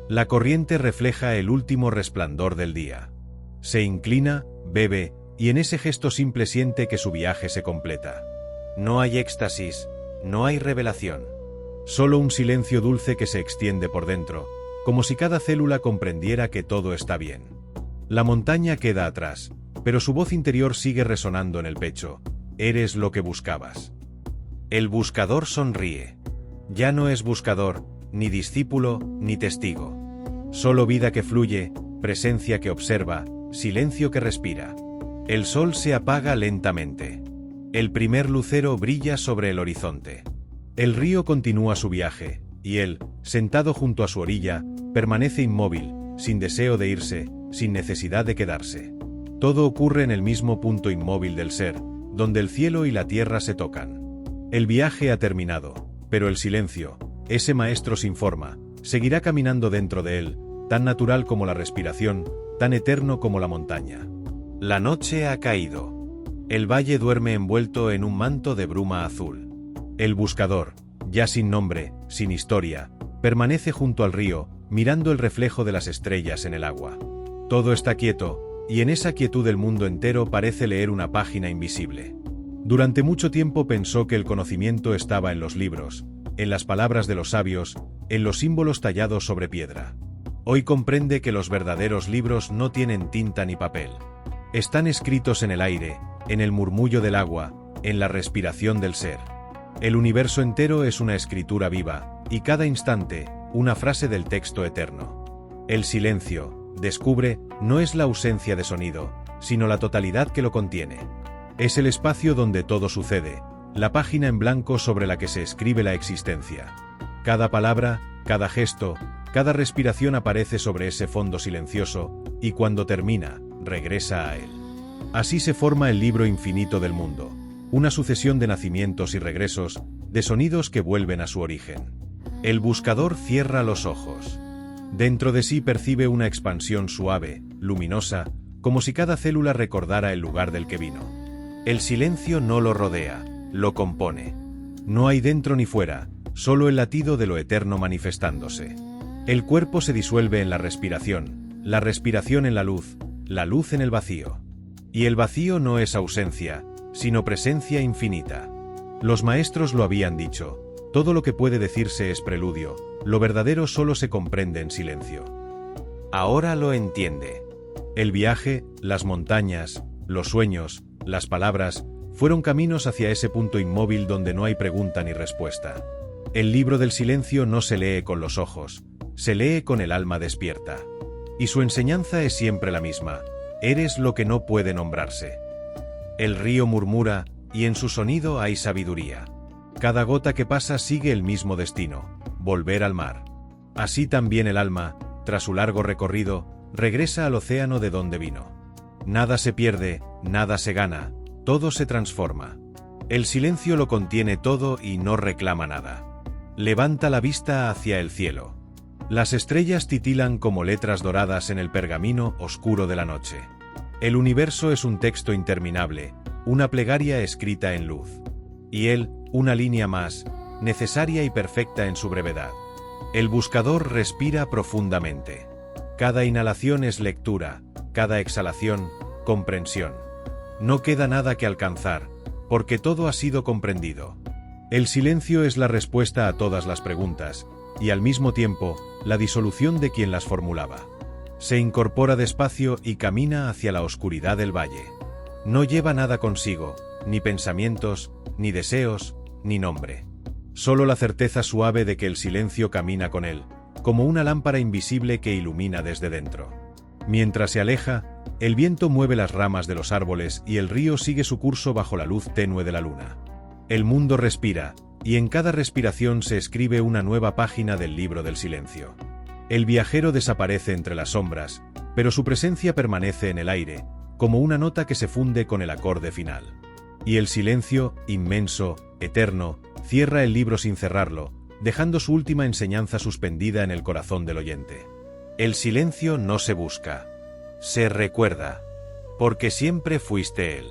La corriente refleja el último resplandor del día. Se inclina, bebe, y en ese gesto simple siente que su viaje se completa. No hay éxtasis, no hay revelación. Solo un silencio dulce que se extiende por dentro, como si cada célula comprendiera que todo está bien. La montaña queda atrás, pero su voz interior sigue resonando en el pecho. Eres lo que buscabas. El buscador sonríe. Ya no es buscador, ni discípulo, ni testigo. Solo vida que fluye, presencia que observa, silencio que respira. El sol se apaga lentamente. El primer lucero brilla sobre el horizonte. El río continúa su viaje, y él, sentado junto a su orilla, permanece inmóvil, sin deseo de irse, sin necesidad de quedarse. Todo ocurre en el mismo punto inmóvil del ser, donde el cielo y la tierra se tocan. El viaje ha terminado, pero el silencio, ese maestro sin forma, seguirá caminando dentro de él, tan natural como la respiración, tan eterno como la montaña. La noche ha caído. El valle duerme envuelto en un manto de bruma azul. El buscador, ya sin nombre, sin historia, permanece junto al río, mirando el reflejo de las estrellas en el agua. Todo está quieto, y en esa quietud el mundo entero parece leer una página invisible. Durante mucho tiempo pensó que el conocimiento estaba en los libros, en las palabras de los sabios, en los símbolos tallados sobre piedra. Hoy comprende que los verdaderos libros no tienen tinta ni papel. Están escritos en el aire, en el murmullo del agua, en la respiración del ser. El universo entero es una escritura viva, y cada instante, una frase del texto eterno. El silencio, descubre, no es la ausencia de sonido, sino la totalidad que lo contiene. Es el espacio donde todo sucede, la página en blanco sobre la que se escribe la existencia. Cada palabra, cada gesto, cada respiración aparece sobre ese fondo silencioso, y cuando termina, regresa a él. Así se forma el libro infinito del mundo, una sucesión de nacimientos y regresos, de sonidos que vuelven a su origen. El buscador cierra los ojos. Dentro de sí percibe una expansión suave, luminosa, como si cada célula recordara el lugar del que vino. El silencio no lo rodea, lo compone. No hay dentro ni fuera, solo el latido de lo eterno manifestándose. El cuerpo se disuelve en la respiración en la luz en el vacío. Y el vacío no es ausencia, sino presencia infinita. Los maestros lo habían dicho, todo lo que puede decirse es preludio, lo verdadero solo se comprende en silencio. Ahora lo entiende. El viaje, las montañas, los sueños, las palabras, fueron caminos hacia ese punto inmóvil donde no hay pregunta ni respuesta. El libro del silencio no se lee con los ojos, se lee con el alma despierta. Y su enseñanza es siempre la misma, eres lo que no puede nombrarse. El río murmura, y en su sonido hay sabiduría. Cada gota que pasa sigue el mismo destino, volver al mar. Así también el alma, tras su largo recorrido, regresa al océano de donde vino. Nada se pierde, nada se gana, todo se transforma. El silencio lo contiene todo y no reclama nada. Levanta la vista hacia el cielo. Las estrellas titilan como letras doradas en el pergamino oscuro de la noche. El universo es un texto interminable, una plegaria escrita en luz. Y él, una línea más, necesaria y perfecta en su brevedad. El buscador respira profundamente. Cada inhalación es lectura, cada exhalación, comprensión. No queda nada que alcanzar, porque todo ha sido comprendido. El silencio es la respuesta a todas las preguntas, y al mismo tiempo, la disolución de quien las formulaba. Se incorpora despacio y camina hacia la oscuridad del valle. No lleva nada consigo, ni pensamientos, ni deseos, ni nombre. Solo la certeza suave de que el silencio camina con él, como una lámpara invisible que ilumina desde dentro. Mientras se aleja, el viento mueve las ramas de los árboles y el río sigue su curso bajo la luz tenue de la luna. El mundo respira, y en cada respiración se escribe una nueva página del libro del silencio. El viajero desaparece entre las sombras, pero su presencia permanece en el aire, como una nota que se funde con el acorde final. Y el silencio, inmenso, eterno, cierra el libro sin cerrarlo, dejando su última enseñanza suspendida en el corazón del oyente. El silencio no se busca, se recuerda, porque siempre fuiste él.